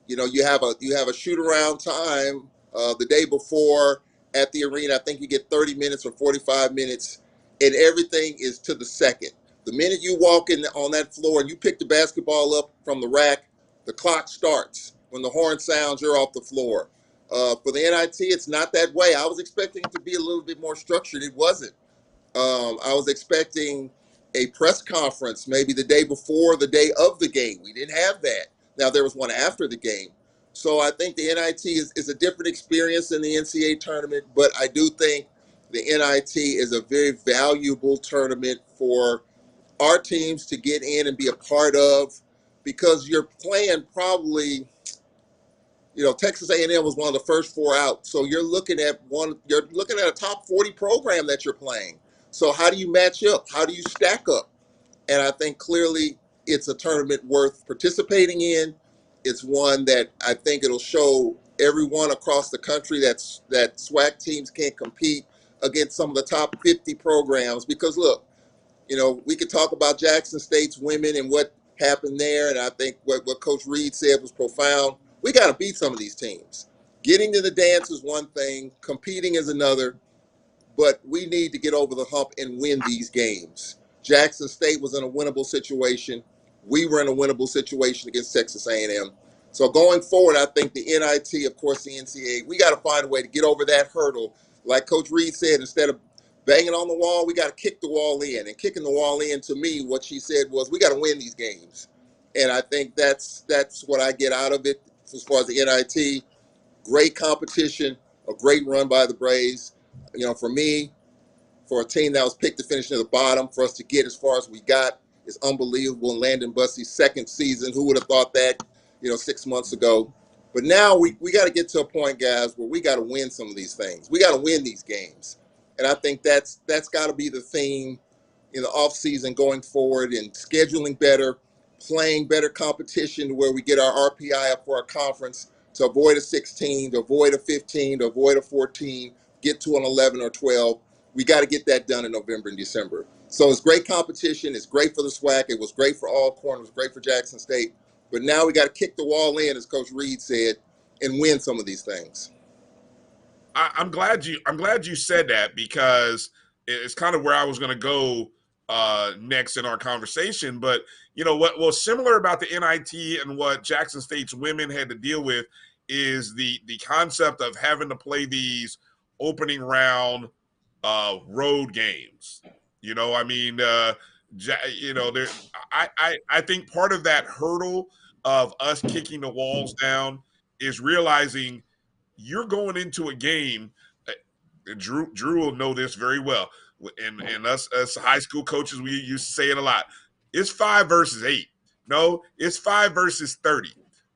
You have a shoot around time the day before at the arena. I think you get 30 minutes or 45 minutes, and everything is to the second. The minute you walk in on that floor and you pick the basketball up from the rack, the clock starts. When the horn sounds, you're off the floor. For the NIT, it's not that way. I was expecting it to be a little bit more structured. It wasn't. I was expecting a press conference maybe the day before, the day of the game. We didn't have that. Now, there was one after the game. So I think the NIT is a different experience than the NCAA tournament, but I do think the NIT is a very valuable tournament for our teams to get in and be a part of, because you're playing probably, Texas A&M was one of the first 4 out. So you're looking at a top 40 program that you're playing. So how do you match up? How do you stack up? And I think clearly it's a tournament worth participating in. It's one that I think it'll show everyone across the country that SWAC teams can't compete against some of the top 50 programs. Because look, We could talk about Jackson State's women and what happened there, and I think what Coach Reed said was profound. We got to beat some of these teams. Getting to the dance is one thing, competing is another, but we need to get over the hump and win these games. Jackson State was in a winnable situation. We were in a winnable situation against Texas A&M. So going forward, I think the NIT, of course, the NCAA, we got to find a way to get over that hurdle. Like Coach Reed said, instead of banging on the wall, we got to kick the wall in. And kicking the wall in, to me, what she said was, we got to win these games. And I think that's what I get out of it as far as the NIT. Great competition, a great run by the Braves. For me, for a team that was picked to finish near the bottom, for us to get as far as we got is unbelievable. Landon Bussey's second season, who would have thought that, 6 months ago? But now we got to get to a point, guys, where we got to win some of these things. We got to win these games. And I think that's got to be the theme in the offseason going forward, and scheduling better, playing better competition to where we get our RPI up for our conference, to avoid a 16, to avoid a 15, to avoid a 14, get to an 11 or 12. We got to get that done in November and December. So it's great competition. It's great for the SWAC. It was great for Alcorn. It was great for Jackson State. But now we got to kick the wall in, as Coach Reed said, and win some of these things. I'm glad you said that, because it's kind of where I was going to go next in our conversation. But what was similar about the NIT and what Jackson State's women had to deal with is the concept of having to play these opening round road games. I think part of that hurdle of us kicking the walls down is realizing you're going into a game. Drew will know this very well. And us as high school coaches, we used to say it a lot. It's 5 versus 8. No, it's 5 versus 30,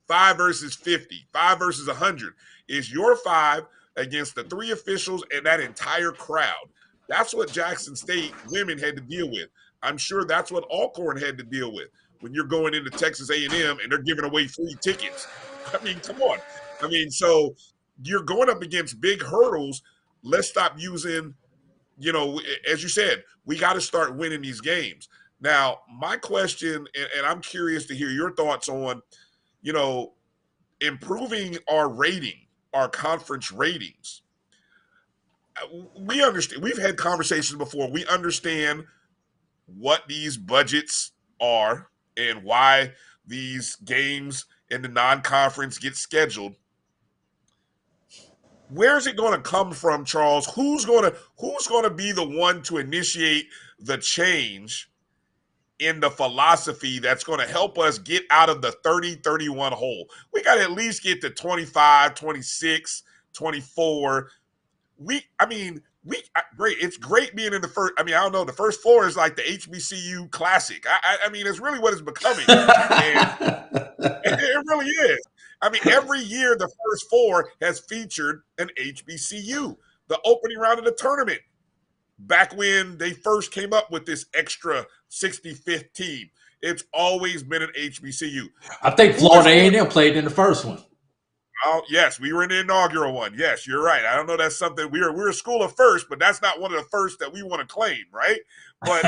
5 versus 50, 5 versus 100. It's your 5 against the 3 officials and that entire crowd. That's what Jackson State women had to deal with. I'm sure that's what Alcorn had to deal with when you're going into Texas A&M and they're giving away free tickets. I mean, come on. So you're going up against big hurdles. Let's stop using, as you said, we got to start winning these games. Now, my question, and I'm curious to hear your thoughts on, improving our rating, our conference ratings. We understand. We've had conversations before. We understand what these budgets are and why these games in the non-conference get scheduled. Where's it going to come from, Charles? Who's going to be the one to initiate the change in the philosophy that's going to help us get out of the 30-31 hole? We got to at least get to 25, 26, 24. Great. It's great being in the first. I don't know. The first 4 is like the HBCU Classic. It's really what it's becoming. And it really is. Every year the first 4 has featured an HBCU. The opening round of the tournament, back when they first came up with this extra 65th team, it's always been an HBCU. I think Florida A&M played in the first one. Oh, yes, we were in the inaugural one. Yes, you're right. I don't know. That's something we're a school of first, but that's not one of the first that we want to claim, right? But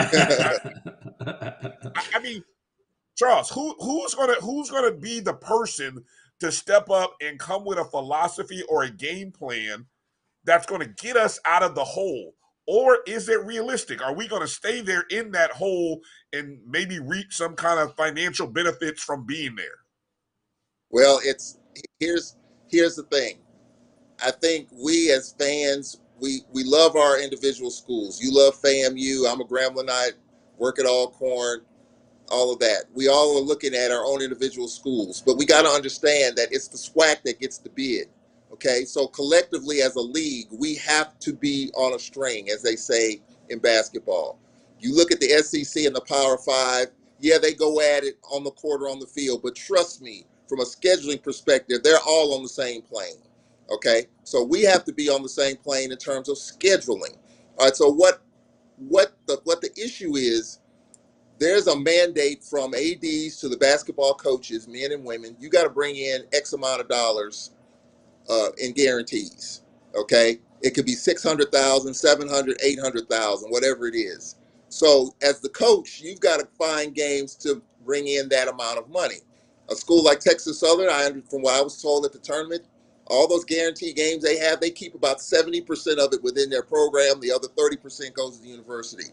Charles, who's gonna be the person to step up and come with a philosophy or a game plan that's going to get us out of the hole? Or is it realistic? Are we going to stay there in that hole and maybe reap some kind of financial benefits from being there? Well, here's the thing. I think we as fans, we love our individual schools. You love FAMU. I'm a Gramblinite, work at Alcorn, all of that. We all are looking at our own individual schools, but we got to understand that it's the SWAC that gets the bid. Okay, so collectively as a league, we have to be on a string, as they say in basketball. You look at the SEC and the Power 5, yeah, they go at it on the court or on the field, but trust me, from a scheduling perspective, they're all on the same plane. Okay, so we have to be on the same plane in terms of scheduling. All right, so what the issue is, there's a mandate from ADs to the basketball coaches, men and women. You got to bring in X amount of dollars in guarantees. Okay, it could be 600,000, 700, 800,000, whatever it is. So as the coach, you've got to find games to bring in that amount of money. A school like Texas Southern, from what I was told at the tournament, all those guaranteed games they have, they keep about 70% of it within their program. The other 30% goes to the university.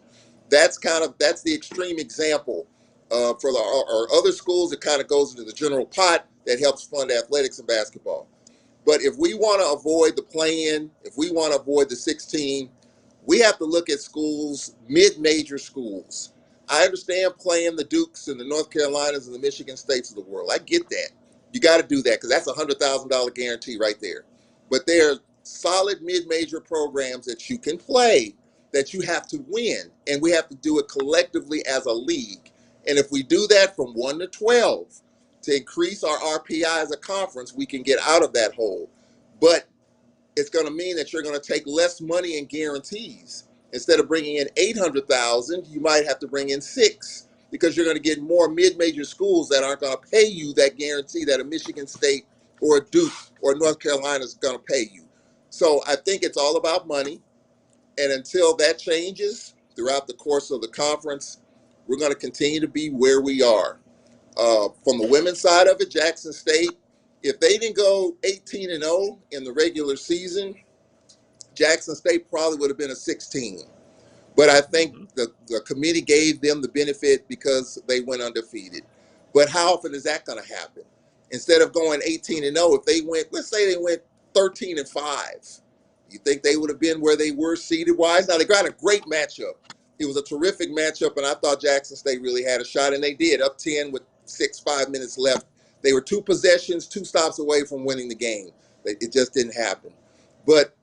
That's the extreme example. For our other schools, it kind of goes into the general pot that helps fund athletics and basketball. But if we want to avoid the play-in, if we want to avoid the 16, we have to look at schools, mid-major schools. I understand playing the Dukes and the North Carolinas and the Michigan States of the world. I get that. You got to do that because that's a $100,000 guarantee right there. But there are solid mid-major programs that you can play that you have to win, and we have to do it collectively as a league. And if we do that from 1 to 12 to increase our RPI as a conference, we can get out of that hole. But it's going to mean that you're going to take less money in guarantees. Instead of bringing in $800,000, you might have to bring in $6 million because you're going to get more mid-major schools that aren't going to pay you that guarantee that a Michigan State or a Duke or North Carolina is going to pay you. So I think it's all about money. And until that changes throughout the course of the conference, we're going to continue to be where we are. From the women's side of it, Jackson State, if they didn't go 18-0 in the regular season, Jackson State probably would have been a 16. But I think the committee gave them the benefit because they went undefeated. But how often is that going to happen? Instead of going 18-0, if they went, let's say they went 13-5, you think they would have been where they were seeded-wise? Now, they got a great matchup. It was a terrific matchup, and I thought Jackson State really had a shot, and they did, up 10 with 5 minutes left. They were 2 possessions, 2 stops away from winning the game. It just didn't happen. But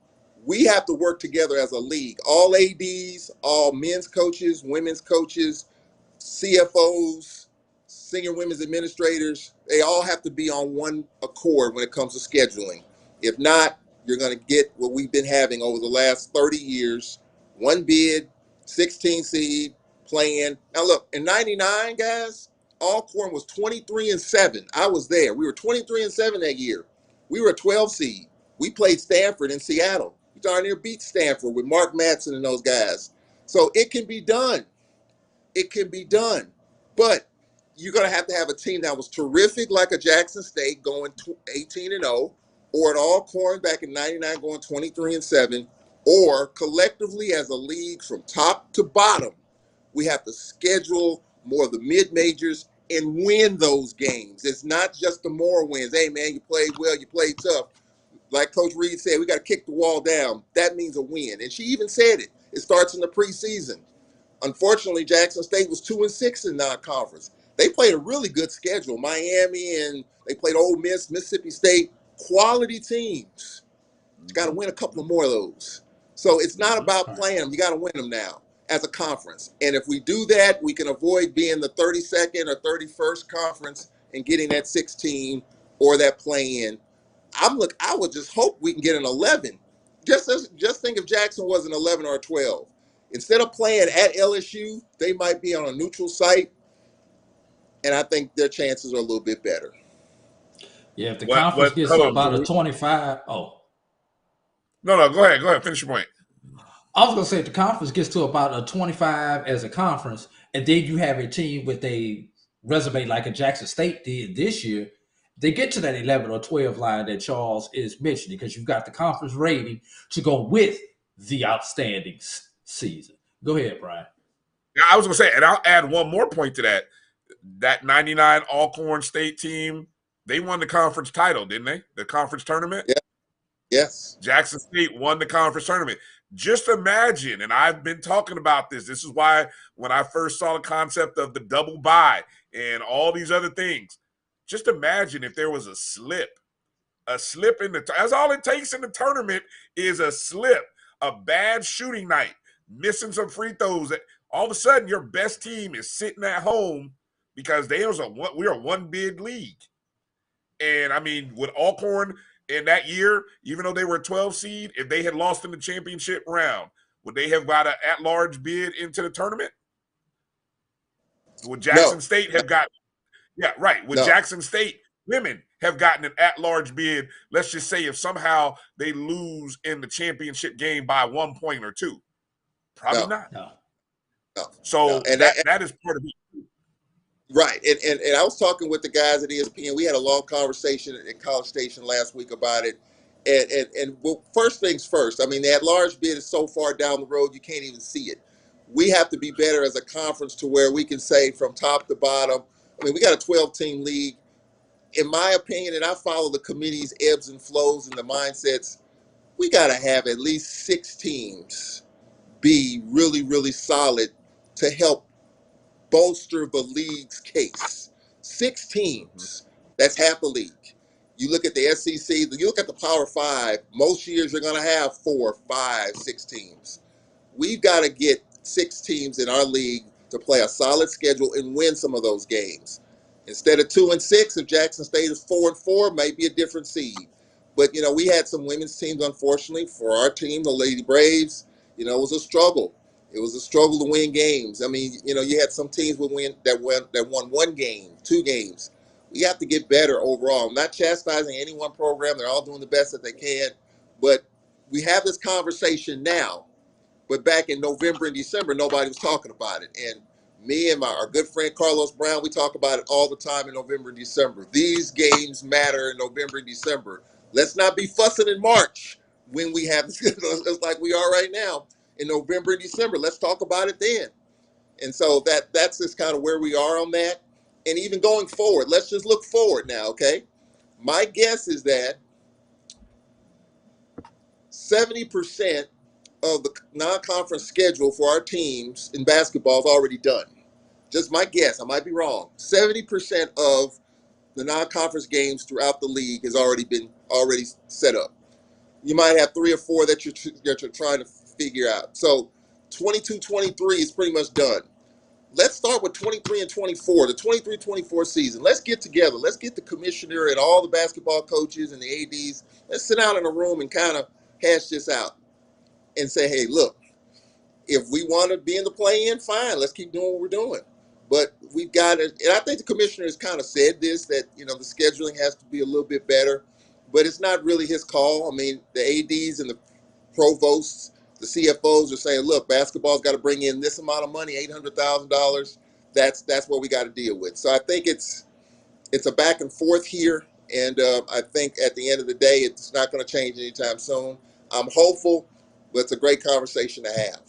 we have to work together as a league. All ADs, all men's coaches, women's coaches, CFOs, senior women's administrators, they all have to be on one accord when it comes to scheduling. If not, you're going to get what we've been having over the last 30 years, 1 bid, 16 seed, playing. Now look, in 99, guys, Alcorn was 23-7. I was there. We were 23-7 that year. We were a 12 seed. We played Stanford in Seattle. We darn near beat Stanford with Mark Madsen and those guys. So it can be done. It can be done. But you're going to have a team that was terrific like a Jackson State going 18-0, or an Alcorn back in 99 going 23-7, or collectively as a league from top to bottom, we have to schedule more of the mid-majors and win those games. It's not just the more wins. Hey, man, you played well, you played tough. Like Coach Reed said, we got to kick the wall down. That means a win. And she even said it. It starts in the preseason. Unfortunately, Jackson State was 2-6 in non-conference. They played a really good schedule. Miami, and they played Ole Miss, Mississippi State, quality teams. You got to win a couple of more of those. So it's not about playing them. You got to win them now as a conference. And if we do that, we can avoid being the 32nd or 31st conference and getting that 16 or that play-in. I would just hope we can get an 11. Just think if Jackson was an 11 or a 12. Instead of playing at LSU, they might be on a neutral site, and I think their chances are a little bit better. Yeah, if the conference gets to about a 25. Oh. No, go ahead. Finish your point. I was going to say if the conference gets to about a 25 as a conference, and then you have a team with a resume like a Jackson State did this year, they get to that 11 or 12 line that Charles is mentioning because you've got the conference rating to go with the outstanding season. Go ahead, Brian. Yeah, I was going to say, and I'll add one more point to that. That 99 Alcorn State team, they won the conference title, didn't they? The conference tournament? Yeah. Yes. Jackson State won the conference tournament. Just imagine, and I've been talking about this. This is why when I first saw the concept of the double bye and all these other things, just imagine if there was a slip in that's all it takes in the tournament is a slip, a bad shooting night, missing some free throws. All of a sudden, your best team is sitting at home because we're a 1 bid league. And I mean, with Alcorn in that year, even though they were a 12 seed, if they had lost in the championship round, would they have got an at-large bid into the tournament? Would Jackson State have got? Yeah, right. Would Jackson State women have gotten an at-large bid? Let's just say if somehow they lose in the championship game by 1 point or 2, probably not. No, no. So And that is part of it. right. And I was talking with the guys at ESPN. We had a long conversation at College Station last week about it. And well, first things first, I mean, that large bid is so far down the road, you can't even see it. We have to be better as a conference to where we can say from top to bottom. I mean, we got a 12-team league. In my opinion, and I follow the committee's ebbs and flows and the mindsets, we got to have at least 6 teams be really, really solid to help bolster the league's case. 6 teams, that's half the league. You look at the SEC, you look at the Power 5, most years you're going to have 4, 5, 6 teams. We've got to get 6 teams in our league to play a solid schedule and win some of those games. Instead of 2 and 6, if Jackson State is 4 and 4, might be a different seed. But, you know, we had some women's teams, unfortunately. For our team, the Lady Braves, you know, it was a struggle. It was a struggle to win games. I mean, you know, you had some teams that won 1 game, 2 games. We have to get better overall. I'm not chastising any one program. They're all doing the best that they can. But we have this conversation now. But back in November and December, nobody was talking about it. And me and our good friend Carlos Brown, we talk about it all the time in November and December. These games matter in November and December. Let's not be fussing in March when we have it's like we are right now in November and December. Let's talk about it then. And so that's just kind of where we are on that. And even going forward, let's just look forward now, okay? My guess is that 70% of the non-conference schedule for our teams in basketball is already done. Just my guess, I might be wrong. 70% of the non-conference games throughout the league has already set up. You might have 3 or 4 that you're trying to figure out. So 22-23 is pretty much done. Let's start with 23 and 24, the 23-24 season. Let's get together. Let's get the commissioner and all the basketball coaches and the ADs. Let's sit down in a room and kind of hash this out and say, hey, look, if we want to be in the play-in, fine. Let's keep doing what we're doing. But we've got to, and I think the commissioner has kind of said this, that, you know, the scheduling has to be a little bit better, but it's not really his call. I mean, the ADs and the provosts, the CFOs are saying, look, basketball's got to bring in this amount of money, $800,000. That's what we got to deal with. So I think it's a back and forth here. And I think at the end of the day, it's not going to change anytime soon. I'm hopeful, but it's a great conversation to have.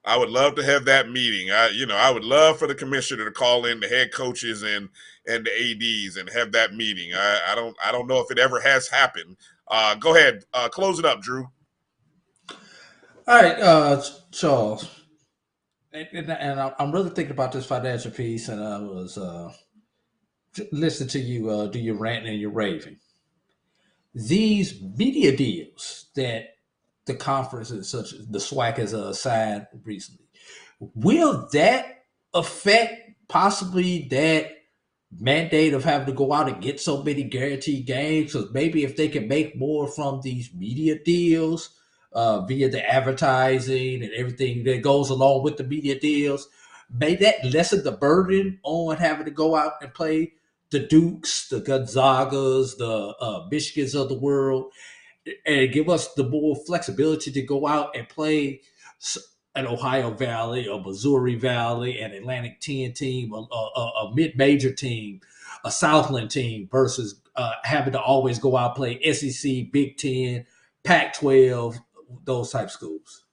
I would love to have that meeting. I would love for the commissioner to call in the head coaches and the ADs and have that meeting. I don't know if it ever has happened. Go ahead, close it up, Drew. All right, Charles, and I'm really thinking about this financial piece, and I was listening to you do your rant and your raving. These media deals that the conference and such, the SWAC has signed recently, will that affect possibly that mandate of having to go out and get so many guaranteed games? Because maybe if they can make more from these media deals via the advertising and everything that goes along with the media deals, may that lessen the burden on having to go out and play the Dukes, the Gonzagas, the Michigans of the world, and give us the more flexibility to go out and play an Ohio Valley, a Missouri Valley, an Atlantic 10 team, a mid-major team, a Southland team, versus having to always go out and play SEC, Big 10, Pac-12, those type schools?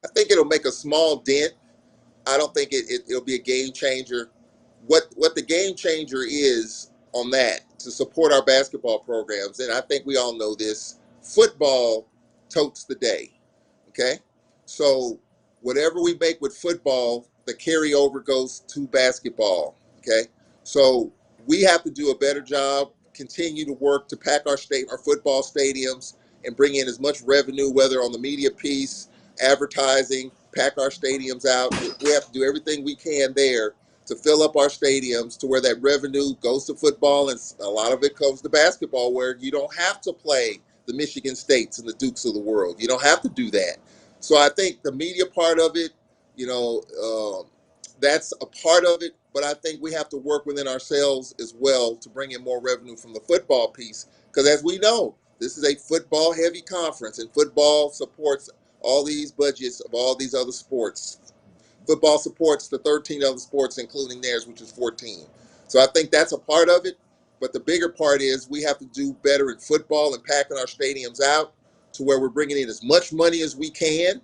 I think it'll make a small dent. I don't think it'll be a game changer. What the game changer is on that, to support our basketball programs, and I think we all know this, football totes the day, okay? So whatever we make with football, the carryover goes to basketball, okay? So we have to do a better job, continue to work to pack our football stadiums and bring in as much revenue, whether on the media piece, advertising, pack our stadiums out. We have to do everything we can there to fill up our stadiums to where that revenue goes to football, and a lot of it comes to basketball, where you don't have to play the Michigan States and the Dukes of the world. You don't have to do that. So I think the media part of it, that's a part of it, but I think we have to work within ourselves as well to bring in more revenue from the football piece, because as we know, this is a football-heavy conference, and football supports all these budgets of all these other sports. Football supports the 13 other sports, including theirs, which is 14. So I think that's a part of it. But the bigger part is we have to do better in football and packing our stadiums out to where we're bringing in as much money as we can.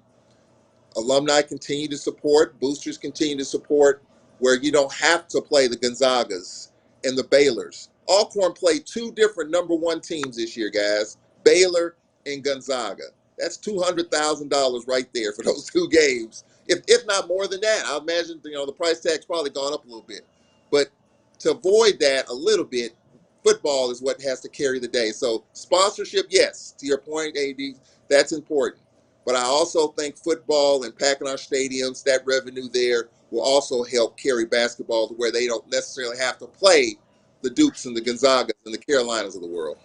Alumni continue to support, boosters continue to support, where you don't have to play the Gonzagas and the Baylors. Alcorn played two different number one teams this year, guys, Baylor and Gonzaga. That's $200,000 right there for those two games, if not more than that. I imagine the price tag's probably gone up a little bit. But to avoid that a little bit, football is what has to carry the day. So sponsorship, yes, to your point, AD, that's important. But I also think football and packing our stadiums, that revenue there will also help carry basketball to where they don't necessarily have to play the Dukes and the Gonzagas and the Carolinas of the world.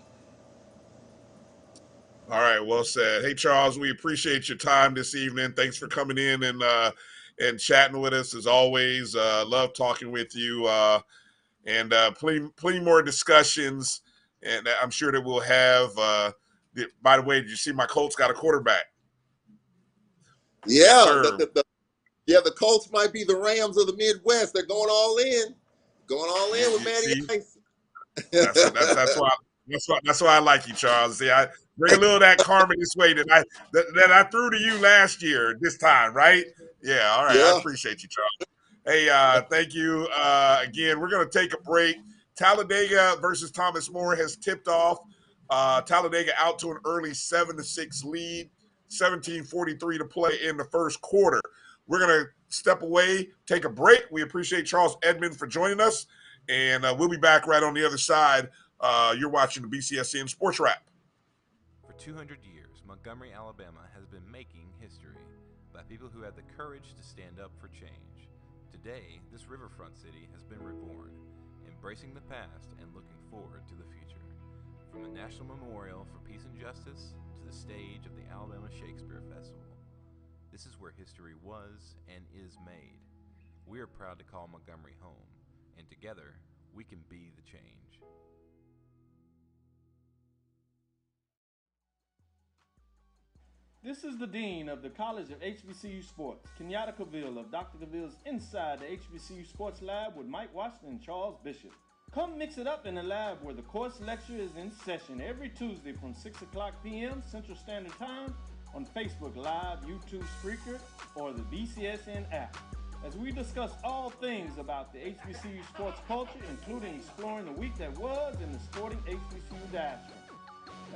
All right, well said. Hey, Charles, we appreciate your time this evening. Thanks for coming in and chatting with us as always. Love talking with you, and plenty more discussions. And I'm sure that we'll have. By the way, did you see my Colts got a quarterback? Yeah, yes, the Colts might be the Rams of the Midwest. They're going all in with Matty Ice. That's why I like you, Charles. See, I bring a little of that karma this way that I threw to you last year this time, right? Yeah, all right. Yeah. I appreciate you, Charles. Hey, thank you. Again, we're going to take a break. Talladega versus Thomas More has tipped off. Talladega out to an early 7-6 lead. 17:43 to play in the first quarter. We're going to step away, take a break. We appreciate Charles Edmond for joining us, and we'll be back right on the other side. You're watching the BCSN SportsWrap. For 200 years, Montgomery, Alabama has been making history by people who had the courage to stand up for change. Today, this riverfront city has been reborn, embracing the past and looking forward to the future. From the National Memorial for Peace and Justice to the stage of the Alabama Shakespeare Festival, this is where history was and is made. We are proud to call Montgomery home, and together we can be the change. This is the Dean of the College of HBCU Sports, Kenyatta Cavill of Dr. Cavill's Inside the HBCU Sports Lab with Mike Washington and Charles Bishop. Come mix it up in the lab where the course lecture is in session every Tuesday from 6 o'clock p.m. Central Standard Time on Facebook Live, YouTube Spreaker, or the BCSN app, as we discuss all things about the HBCU sports culture, including exploring the week that was in the sporting HBCU diaspora,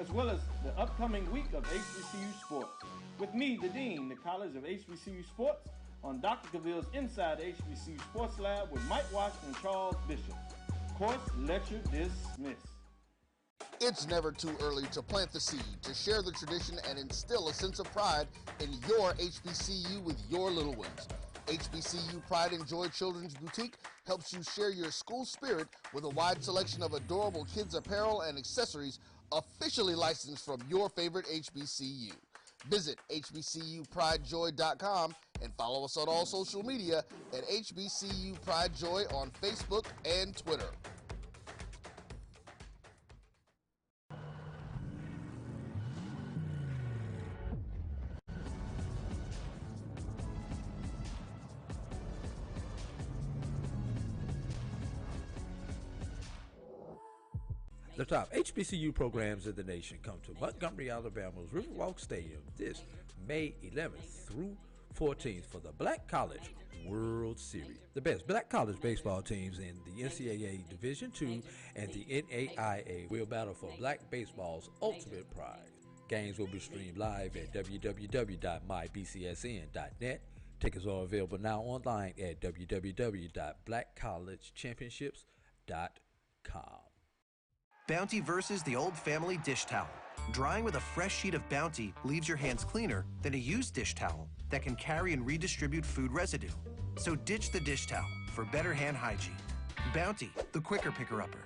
as well as the upcoming week of HBCU sports. With me, the Dean, the College of HBCU Sports, on Dr. Cavill's Inside the HBCU Sports Lab with Mike Washington and Charles Bishop. Course lecture dismissed. It's never too early to plant the seed, to share the tradition, and instill a sense of pride in your HBCU with your little ones. HBCU Pride and Joy Children's Boutique helps you share your school spirit with a wide selection of adorable kids' apparel and accessories officially licensed from your favorite HBCU. Visit hbcupridejoy.com and follow us on all social media at HBCU Pride Joy on Facebook and Twitter. The top HBCU programs in the nation come to Montgomery, Alabama's Riverwalk Stadium this May 11th through 14th for the Black College World Series. The best Black college baseball teams in the NCAA Division II and the NAIA will battle for Black baseball's ultimate prize. Games will be streamed live at www.mybcsn.net. Tickets are available now online at www.blackcollegechampionships.com. Bounty versus the old family dish towel. Drying with a fresh sheet of Bounty leaves your hands cleaner than a used dish towel that can carry and redistribute food residue. So ditch the dish towel for better hand hygiene. Bounty, the quicker picker-upper.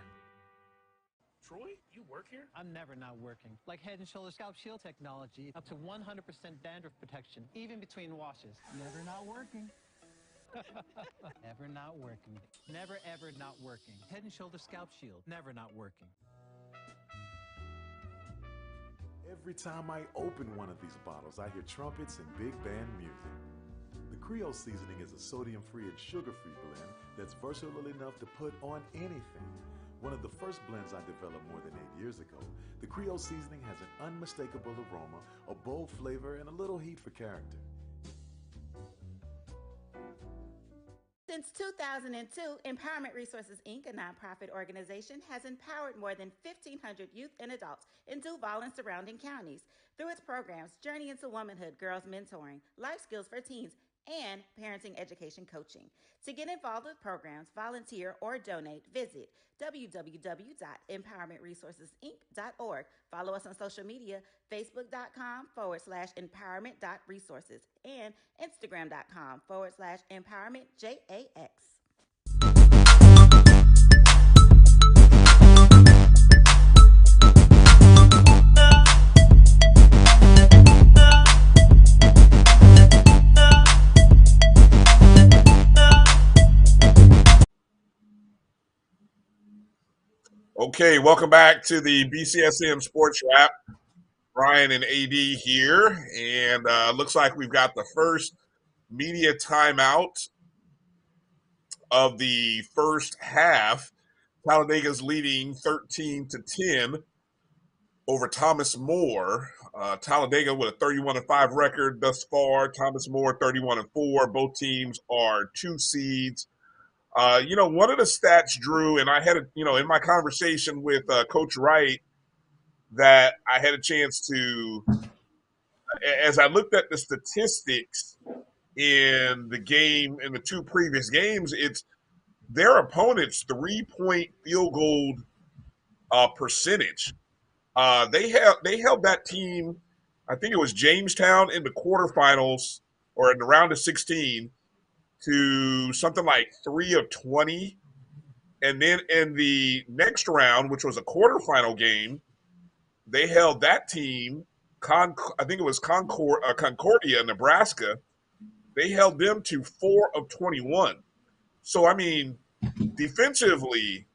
Troy, you work here? I'm never not working. Like Head & Shoulders Scalp Shield technology, up to 100% dandruff protection, even between washes. Never not working. Never not working. Never ever not working. Head & Shoulders Scalp Shield, never not working. Every time I open one of these bottles, I hear trumpets and big band music. The Creole seasoning is a sodium-free and sugar-free blend that's versatile enough to put on anything. One of the first blends I developed more than 8 years ago, the Creole seasoning has an unmistakable aroma, a bold flavor, and a little heat for character. Since 2002, Empowerment Resources, Inc., a nonprofit organization, has empowered more than 1,500 youth and adults in Duval and surrounding counties through its programs Journey into Womanhood, Girls Mentoring, Life Skills for Teens, and Parenting Education Coaching. To get involved with programs, volunteer, or donate, visit www.empowermentresourcesinc.org. Follow us on social media, facebook.com/empowerment.resources and instagram.com/empowermentJAX. Okay, welcome back to the BCSN SportsWrap. Bryan and AD here, and looks like we've got the first media timeout of the first half. Talladega's leading 13-10 over Thomas More. Talladega with a 31-5 record thus far. Thomas More 31-4. Both teams are 2 seeds. One of the stats, Drew, and I had in my conversation with Coach Wright, that I had a chance to, as I looked at the statistics in the game, in the 2 previous games, it's their opponent's 3-point field goal percentage. They held that team, I think it was Jamestown, in the quarterfinals or in the round of 16 to something like 3 of 20. And then in the next round, which was a quarterfinal game, they held that team, I think it was Concordia, Nebraska. They held them to 4 of 21. So, defensively,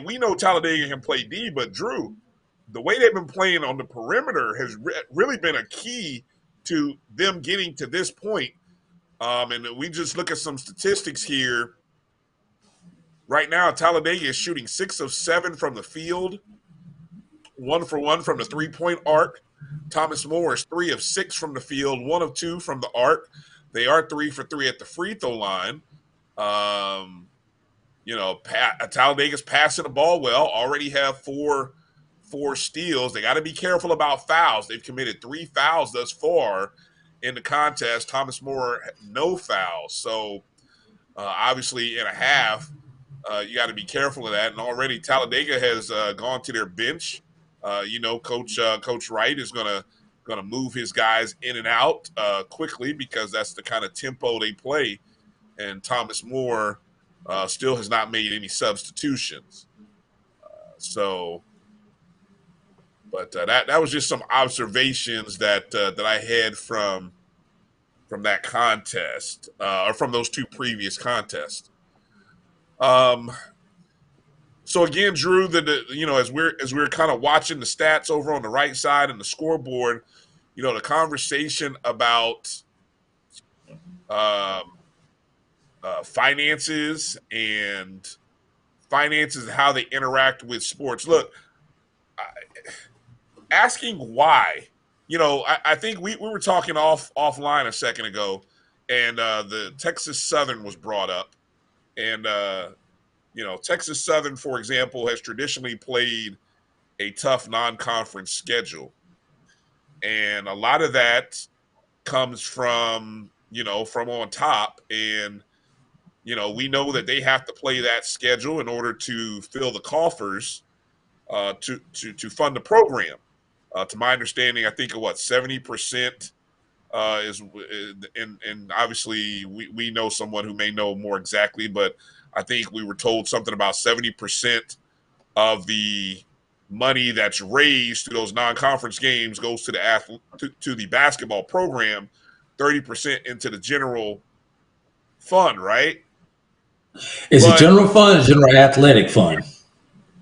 we know Talladega can play D, but Drew, the way they've been playing on the perimeter has really been a key to them getting to this point. And we just look at some statistics here. Right now, Talladega is shooting 6 of 7 from the field, 1 for 1 from the 3-point arc. Thomas More is 3 of 6 from the field, 1 of 2 from the arc. They are 3 for 3 at the free throw line. Talladega's passing the ball well, already have four steals. They got to be careful about fouls. They've committed 3 fouls thus far in the contest. Thomas More, no fouls. So, obviously, in a half, you got to be careful of that. And already Talladega has gone to their bench. Coach Wright is gonna move his guys in and out quickly because that's the kind of tempo they play. And Thomas More still has not made any substitutions. But that was just some observations that I had from that contest or from those 2 previous contests. So again, Drew, as we're kind of watching the stats over on the right side and the scoreboard, the conversation about finances and how they interact with sports. Look, asking why, I think we were talking offline a second ago, and the Texas Southern was brought up, and Texas Southern, for example, has traditionally played a tough non-conference schedule, and a lot of that comes from on top, and we know that they have to play that schedule in order to fill the coffers to fund the program. To my understanding, I think 70% is, and obviously we know someone who may know more exactly, but I think we were told something about 70% of the money that's raised through those non-conference games goes to the basketball program, 30% into the general fund, right? Is it general fund or general athletic fund?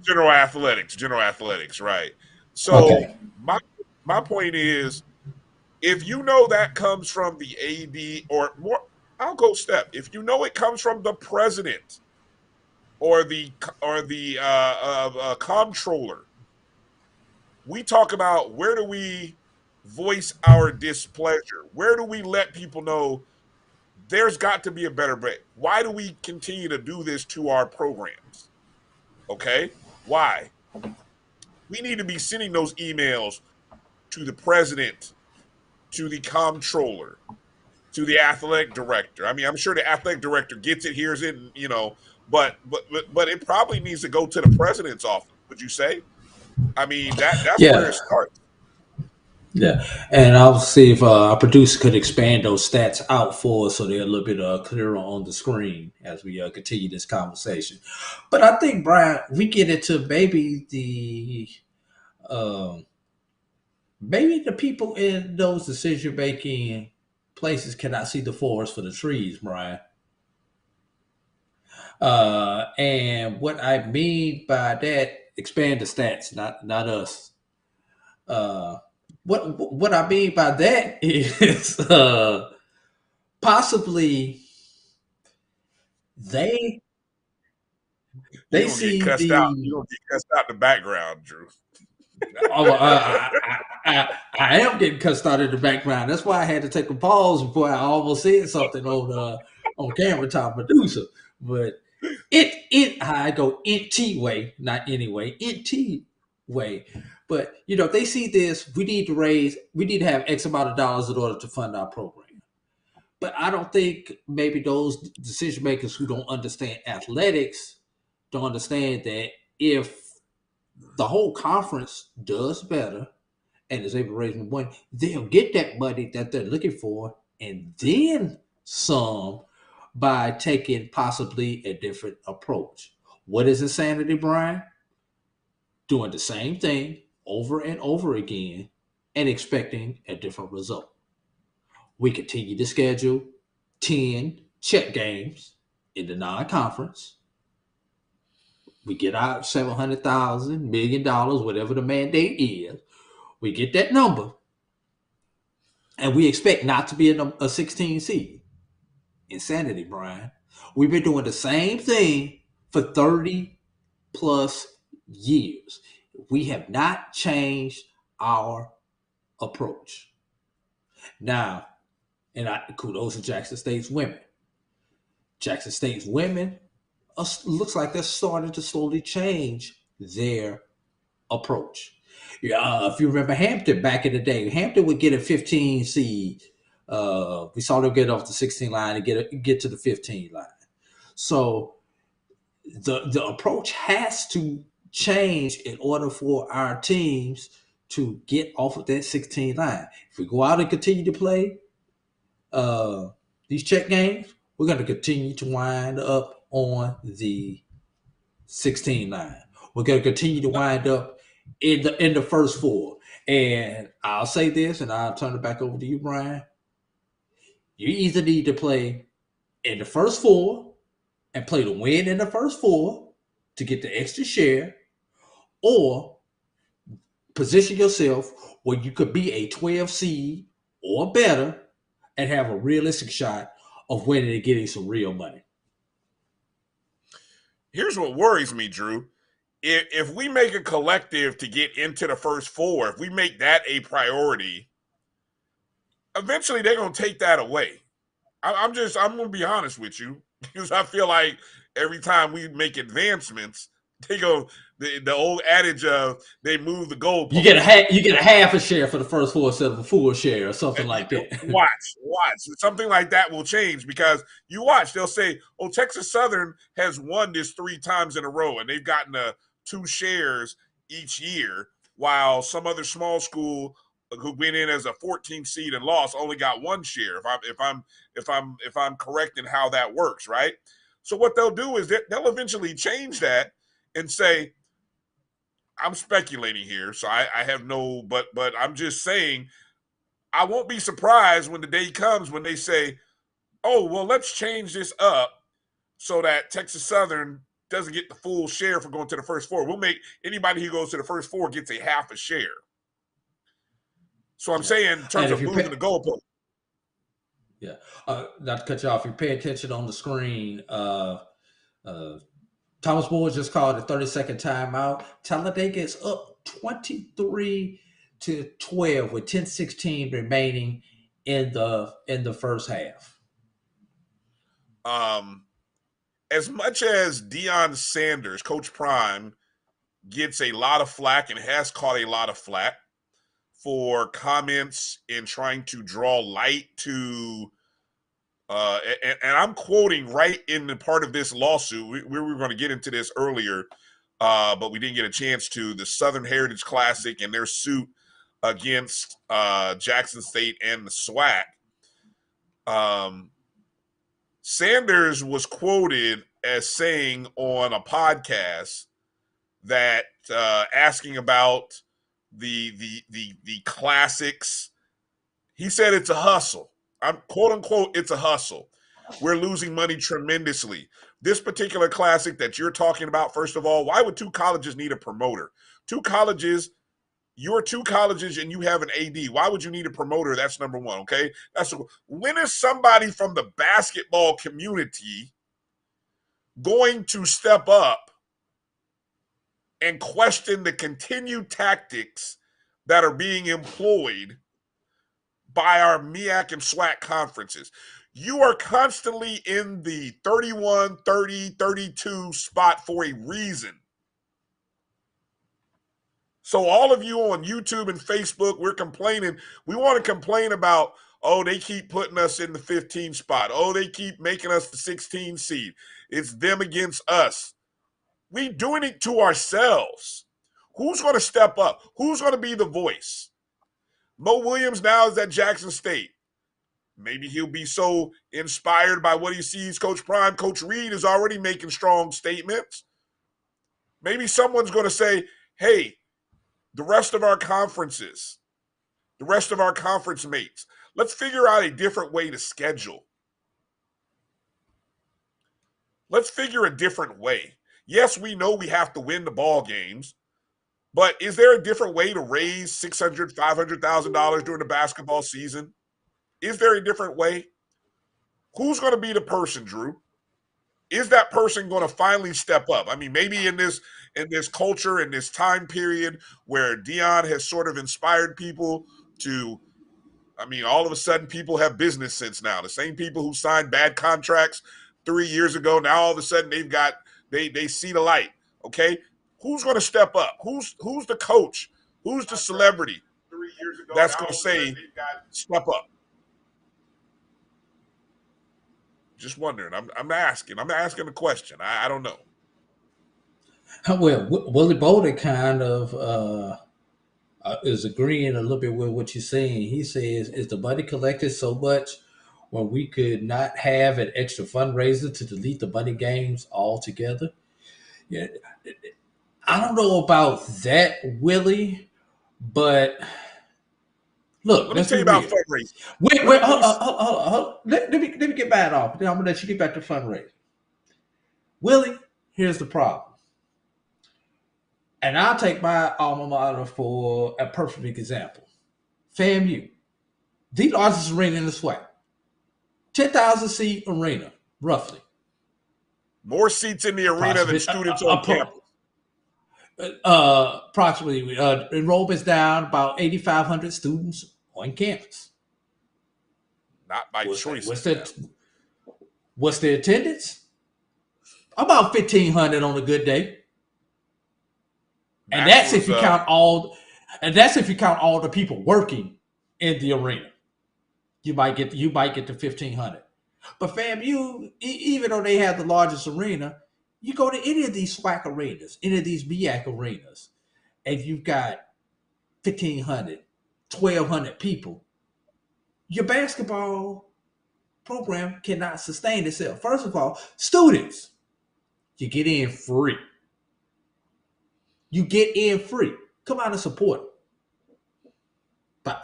General athletics, right. So okay. My My point is, if you know that comes from the AD or more, I'll go step. If you know it comes from the president or the comptroller, we talk about where do we voice our displeasure? Where do we let people know there's got to be a better way? Why do we continue to do this to our programs? Okay, why? We need to be sending those emails to the president, to the comptroller, to the athletic director. I mean, I'm sure the athletic director gets it, hears it, and, but it probably needs to go to the president's office. Would you say? I mean, that's where it Yeah. starts. Yeah, and I'll see if our producer could expand those stats out for us so they're a little bit clearer on the screen as we continue this conversation. But I think, Brian, we get into maybe the people in those decision making places cannot see the forest for the trees, Brian. And what I mean by that, expand the stats, not us. What I mean by that is possibly they You don't see get cussed out. You the. don't get cussed out in the background, Drew. Oh, I am getting cussed out in the background. That's why I had to take a pause before I almost said something on camera top producer. But I go NT way, not anyway, NT way. But they see this. We need to have X amount of dollars in order to fund our program. But I don't think maybe those decision makers who don't understand athletics don't understand that if the whole conference does better and is able to raise more money, they'll get that money that they're looking for and then some by taking possibly a different approach. What is insanity, Brian? Doing the same thing over and over again and expecting a different result. We continue to schedule 10 check games in the non-conference. We get out $700,000, $1 million, whatever the mandate is. We get that number, and we expect not to be a 16 seed. Insanity, Brian. We've been doing the same thing for 30 plus years. We have not changed our approach. Now, and kudos to Jackson State's women. Jackson State's women looks like they're starting to slowly change their approach. If you remember Hampton back in the day, Hampton would get a 15 seed. We saw them get off the 16 line and get to the 15 line. So the approach has to change in order for our teams to get off of that 16 line. If we go out and continue to play these check games, we're going to continue to wind up on the 16 line. We're going to continue to wind up in the first four. And I'll say this, and I'll turn it back over to you, Brian. You either need to play in the first four and play to win in the first four to get the extra share, or position yourself where you could be a 12 seed or better and have a realistic shot of winning and getting some real money. Here's what worries me, Drew. If we make a collective to get into the first four, if we make that a priority, eventually they're going to take that away. I'm going to be honest with you, because I feel like every time we make advancements, they go the old adage of they move the goalpost. You get a half a share for the first four instead of a full share or something like that. Watch. Something like that will change, because you watch, they'll say, oh, Texas Southern has won this 3 times in a row, and they've gotten 2 shares each year, while some other small school who went in as a 14 seed and lost only got 1 share. If I'm correct in how that works, right? So what they'll do is they'll eventually change that and say, I'm speculating here, so I have no, but I'm just saying, I won't be surprised when the day comes when they say, oh, well, let's change this up so that Texas Southern doesn't get the full share for going to the first four. We'll make anybody who goes to the first four gets a half a share. So I'm saying in terms of moving the goalpost. Yeah. Not to cut you off, if you pay attention on the screen, Thomas Boyd just called a 30-second timeout. Talladega is up 23-12 with 10:16 remaining in the first half. As much as Deion Sanders, Coach Prime, gets a lot of flack and has caught a lot of flack for comments in trying to draw light to and I'm quoting right in the part of this lawsuit. We were going to get into this earlier, but we didn't get a chance to. The Southern Heritage Classic and their suit against Jackson State and the SWAC. Sanders was quoted as saying on a podcast that asking about the classics. He said it's a hustle. I'm quote unquote, it's a hustle. We're losing money tremendously. This particular classic that you're talking about, first of all, why would two colleges need a promoter? Two colleges, you're two colleges and you have an AD. Why would you need a promoter? That's number one, okay? When is somebody from the basketball community going to step up and question the continued tactics that are being employed by our MEAC and SWAC conferences? You are constantly in the 31, 30, 32 spot for a reason. So all of you on YouTube and Facebook, we're complaining. We want to complain about, oh, they keep putting us in the 15 spot. Oh, they keep making us the 16 seed. It's them against us. We doing it to ourselves. Who's going to step up? Who's going to be the voice? Mo Williams now is at Jackson State. Maybe he'll be so inspired by what he sees Coach Prime. Coach Reed is already making strong statements. Maybe someone's going to say, hey, the rest of our conferences, the rest of our conference mates, let's figure out a different way to schedule. Let's figure a different way. Yes, we know we have to win the ball games, but is there a different way to raise $600,000, $500,000 during the basketball season? Is there a different way? Who's going to be the person, Drew? Is that person going to finally step up? I mean, maybe in this culture, in this time period where Deion has sort of inspired people to, I mean, all of a sudden people have business sense now. The same people who signed bad contracts 3 years ago, now all of a sudden they see the light. Okay, who's going to step up? Who's the coach? Who's the celebrity 3 years ago that's going to say step up? Just wondering. I'm asking a question. I don't know. Well, Willie Bolden kind of is agreeing a little bit with what you're saying. He says, is the money collected so much when we could not have an extra fundraiser to delete the money games altogether? Yeah, I don't know about that, Willie, but look, let me tell you about fundraising. Wait, hold. Let me get back off. Then I'm gonna let you get back to fundraising. Willie, here's the problem. And I'll take my alma mater for a perfect example. FAMU, the largest arena in the SWAC. 10,000 seat arena, roughly. More seats in the arena than students on campus. Approximately, enrollment's down about 8,500 students on campus. Not by choice. What's the attendance? About 1,500 on a good day. And that's if you count all. And that's if you count all the people working in the arena. You might get to 1,500. But FAMU, even though they have the largest arena, you go to any of these SWAC arenas, any of these MEAC arenas, and you've got 1,500, 1,200 people. Your basketball program cannot sustain itself. First of all, students, you get in free. You get in free. Come out and support. Buy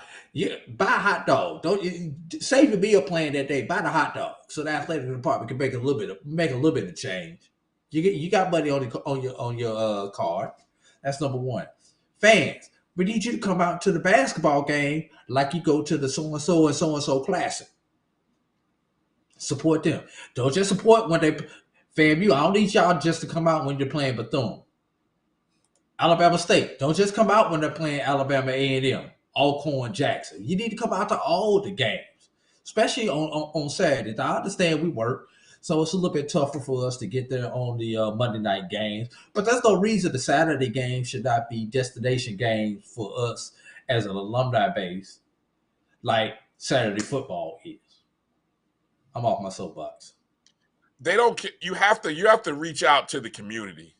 a hot dog. Don't save your meal plan that day. Buy the hot dog so the athletic department can make a little bit of change. You got money on your card. That's number one. Fans, We need you to come out to the basketball game like you go to the so-and-so and so-and-so classic. Support them. Don't just support when they FAMU. I don't need y'all just to come out when you're playing Bethune. Alabama State. Don't just come out when they're playing Alabama A&M, Alcorn, Jackson. You need to come out to all the games, especially on Saturdays. I understand we work, so it's a little bit tougher for us to get there on the Monday night games. But there's no reason the Saturday games should not be destination games for us as an alumni base, like Saturday football is. I'm off my soapbox. They don't. You have to reach out to the community.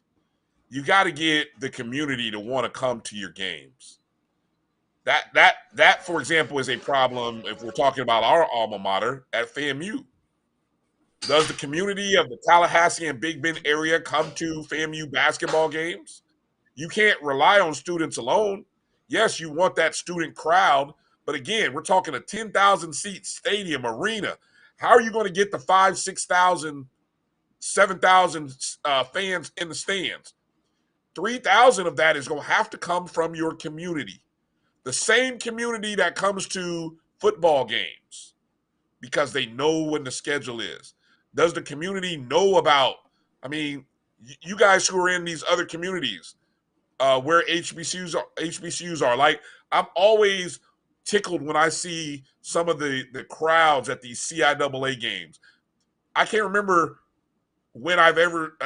You got to get the community to want to come to your games. That, for example, is a problem if we're talking about our alma mater at FAMU. Does the community of the Tallahassee and Big Bend area come to FAMU basketball games? You can't rely on students alone. Yes, you want that student crowd, but again, we're talking a 10,000-seat stadium arena. How are you going to get the 5,000, 6,000, 7,000 fans in the stands? 3,000 of that is going to have to come from your community. The same community that comes to football games because they know when the schedule is. Does the community know about, I mean, you guys who are in these other communities where HBCUs are, like, I'm always tickled when I see some of the crowds at these CIAA games. I can't remember when I've ever,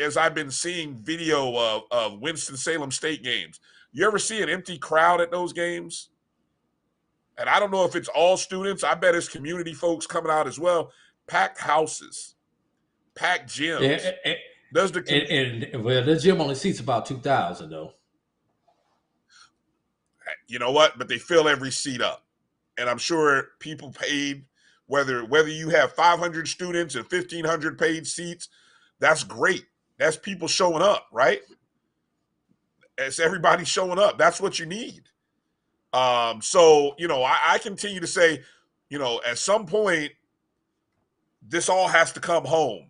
as I've been seeing video of Winston-Salem State games, you ever see an empty crowd at those games? And I don't know if it's all students. I bet it's community folks coming out as well. Packed houses, packed gyms. Well, the gym only seats about 2,000 though. You know what? But they fill every seat up, and I'm sure people paid. Whether you have 500 students and 1,500 paid seats, that's great. That's people showing up, right? It's everybody showing up. That's what you need. So, I continue to say, at some point, this all has to come home.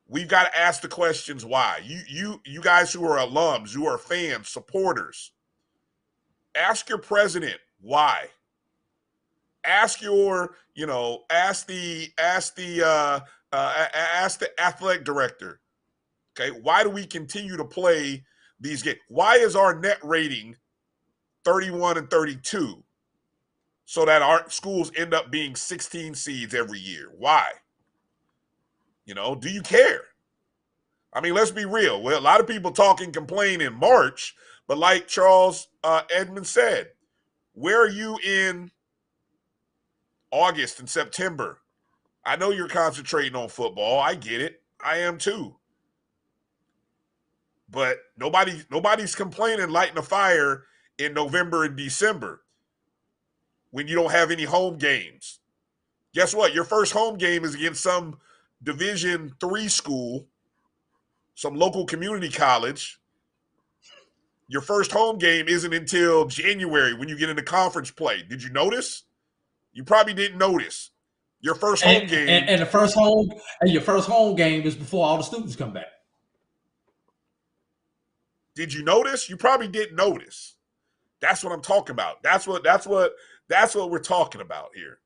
We've got to ask the questions why. You guys who are alums, who are fans, supporters, ask your president why. Ask your, ask the athletic director. Okay, why do we continue to play these games? Why is our net rating 31 and 32 so that our schools end up being 16 seeds every year? Why? Do you care? I mean, let's be real. Well, a lot of people talk and complain in March, but like Charles Edmond said, where are you in August and September? I know you're concentrating on football. I get it. I am too. But nobody's complaining, lighting a fire in November and December when you don't have any home games. Guess what? Your first home game is against some Division III school, some local community college. Your first home game isn't until January when you get into conference play. Did you notice? You probably didn't notice. Your first home game. And your first home game is before all the students come back. Did you notice? You probably didn't notice. That's what I'm talking about. That's what we're talking about here.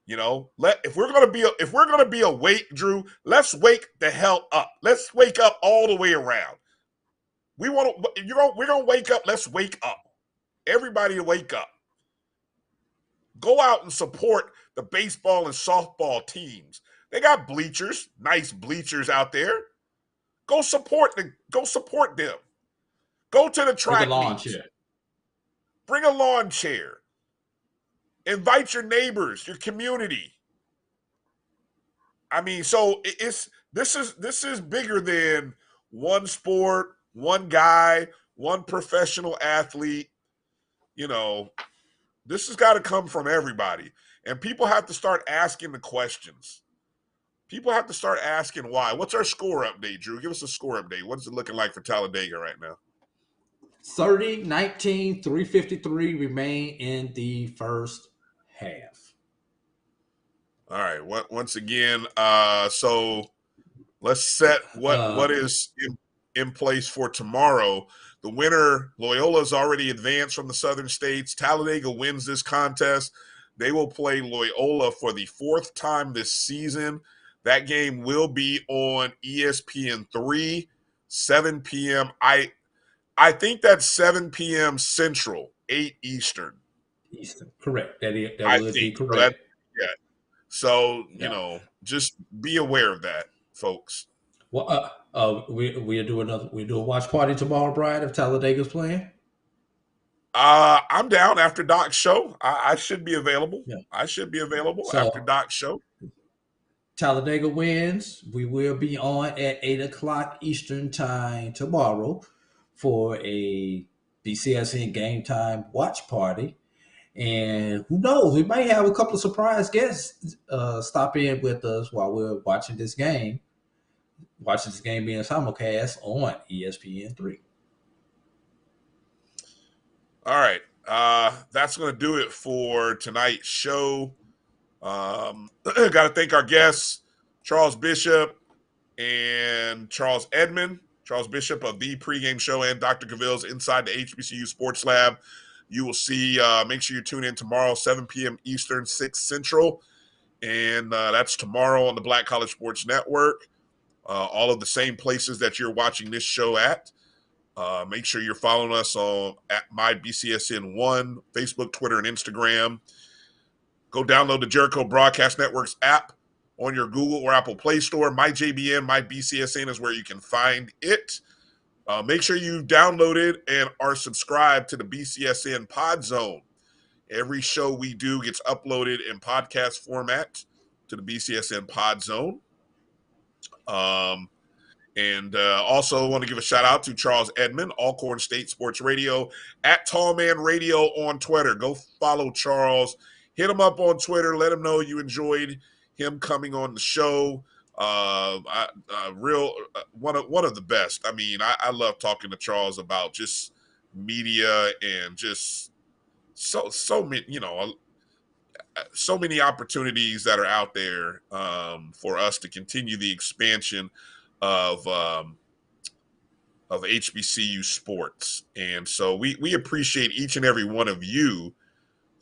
If we're gonna be awake, Drew, let's wake the hell up. Let's wake up all the way around. We're gonna wake up. Let's wake up. Everybody to wake up. Go out and support the baseball and softball teams. They got bleachers, nice bleachers out there. Go support them. Go to the track meets. Bring a lawn chair. Invite your neighbors, your community. I mean, so this is bigger than one sport, one guy, one professional athlete. This has got to come from everybody. And people have to start asking the questions. People have to start asking why. What's our score update, Drew? Give us a score update. What's it looking like for Talladega right now? 30-19, 3:53 remain in the first half. All right. Once again, so let's set what is in place for tomorrow. The winner, Loyola's already advanced from the Southern States. Talladega wins this contest. They will play Loyola for the 4th time this season. That game will be on ESPN3, 7 p.m. I think that's 7 p.m. Central, 8 Eastern. Eastern, correct. That would be So correct. yeah. So, Yeah. just be aware of that, folks. Well, we'll do a watch party tomorrow, Bryan, if Talladega's playing. I'm down after Doc's show. I should be available. Yeah. I should be available So, after Doc's show. Talladega wins. We will be on at 8 o'clock Eastern time tomorrow for a BCSN game time watch party. And who knows, we might have a couple of surprise guests stop in with us while we're watching this game. Watching this game being simulcast on ESPN3. All right. That's going to do it for tonight's show. Got to thank our guests, Charles Bishop and Charles Edmond. Charles Bishop of the Pregame Show and Dr. Cavill's Inside the HBCU Sports Lab. You will see, make sure you tune in tomorrow, 7 p.m. Eastern, 6 Central. And that's tomorrow on the Black College Sports Network. All of the same places that you're watching this show at. Make sure you're following us on at MyBCSN1, Facebook, Twitter, and Instagram. Go download the Jericho Broadcast Network's app on your Google or Apple Play Store. MyJBN, MyBCSN is where you can find it. Make sure you download it and are subscribed to the BCSN Pod Zone. Every show we do gets uploaded in podcast format to the BCSN Pod Zone. And also want to give a shout out to Charles Edmond, Alcorn State Sports Radio, at Tallman Radio on Twitter. Go follow Charles. Hit him up on Twitter. Let him know you enjoyed him coming on the show. One of the best. I mean, I love talking to Charles about just media and just so many, so many opportunities that are out there for us to continue the expansion of HBCU sports. And so we appreciate each and every one of you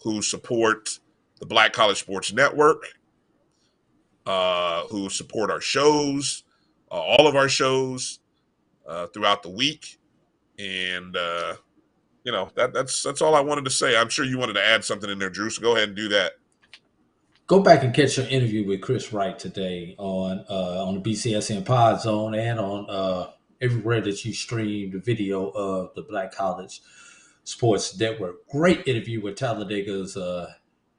who support the Black College Sports Network, who support our shows, all of our shows throughout the week. And, that's all I wanted to say. I'm sure you wanted to add something in there, Drew, so go ahead and do that. Go back and catch your interview with Chris Wright today on the BCSN Pod Zone and on everywhere that you stream the video of the Black College Sports Network. Great interview with Talladega's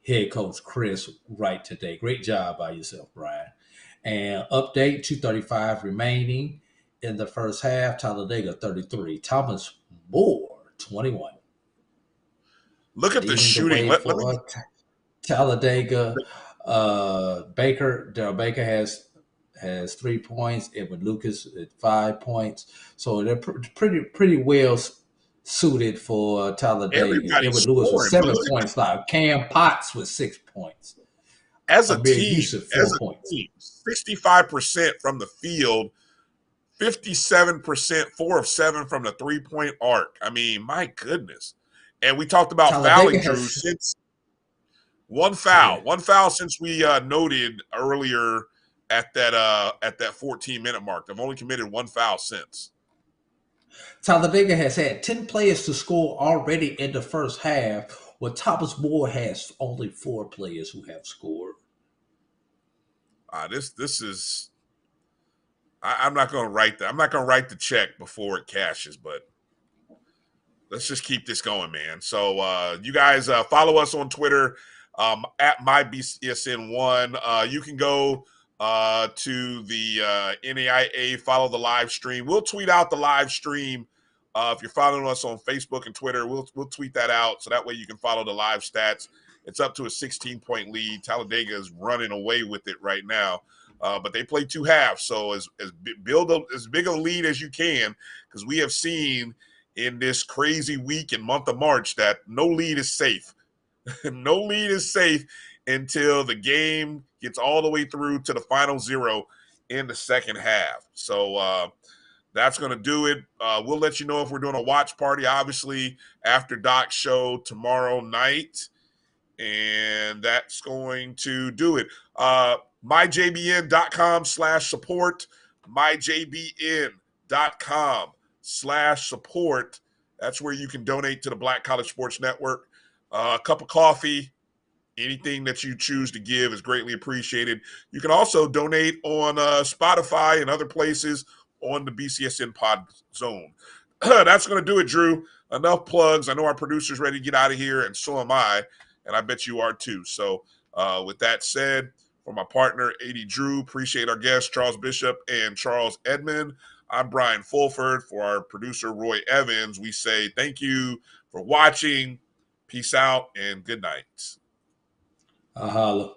head coach Chris Wright today. Great job by yourself, Bryan. And update, 2:35 remaining in the first half. Talladega 33. Thomas More 21. Look at the shooting. Talladega. Daryl Baker has 3 points. Edwin Lucas at 5 points. So they're pretty well suited for Talladega. Edwin Lewis with 7 points. Now Cam Potts with 6 points. As a team, 65% from the field, 57%, 4 of 7 from the 3-point arc. I mean, my goodness. And we talked about fouling, Drew, since one foul since we noted earlier at that 14-minute mark. They've only committed 1 foul since. Talladega has had 10 players to score already in the first half, while Thomas More has only 4 players who have scored. This is. I'm not going to write that. I'm not going to write the check before it cashes, but let's just keep this going, man. So you guys follow us on Twitter at MyBCSN1. You can go to the NAIA, follow the live stream. We'll tweet out the live stream. If you're following us on Facebook and Twitter, we'll tweet that out so that way you can follow the live stats. It's up to a 16-point lead. Talladega is running away with it right now. But they play 2 halves, so build as big a lead as you can, because we have seen in this crazy week and month of March that no lead is safe. No lead is safe until the game gets all the way through to the final 0 in the second half. So that's going to do it. We'll let you know if we're doing a watch party, obviously, after Doc's show tomorrow night. And that's going to do it. myjbn.com/support, myjbn.com/support. That's where you can donate to the Black College Sports Network. A cup of coffee, anything that you choose to give is greatly appreciated. You can also donate on Spotify and other places on the BCSN Pod Zone. That's going to do it, Drew. Enough plugs. I know our producer's ready to get out of here, and so am I. And I bet you are too. So with that said, for my partner, AD Drew, appreciate our guests, Charles Bishop and Charles Edmond. I'm Brian Fulford. For our producer, Roy Evans, we say thank you for watching. Peace out and good night. Holla.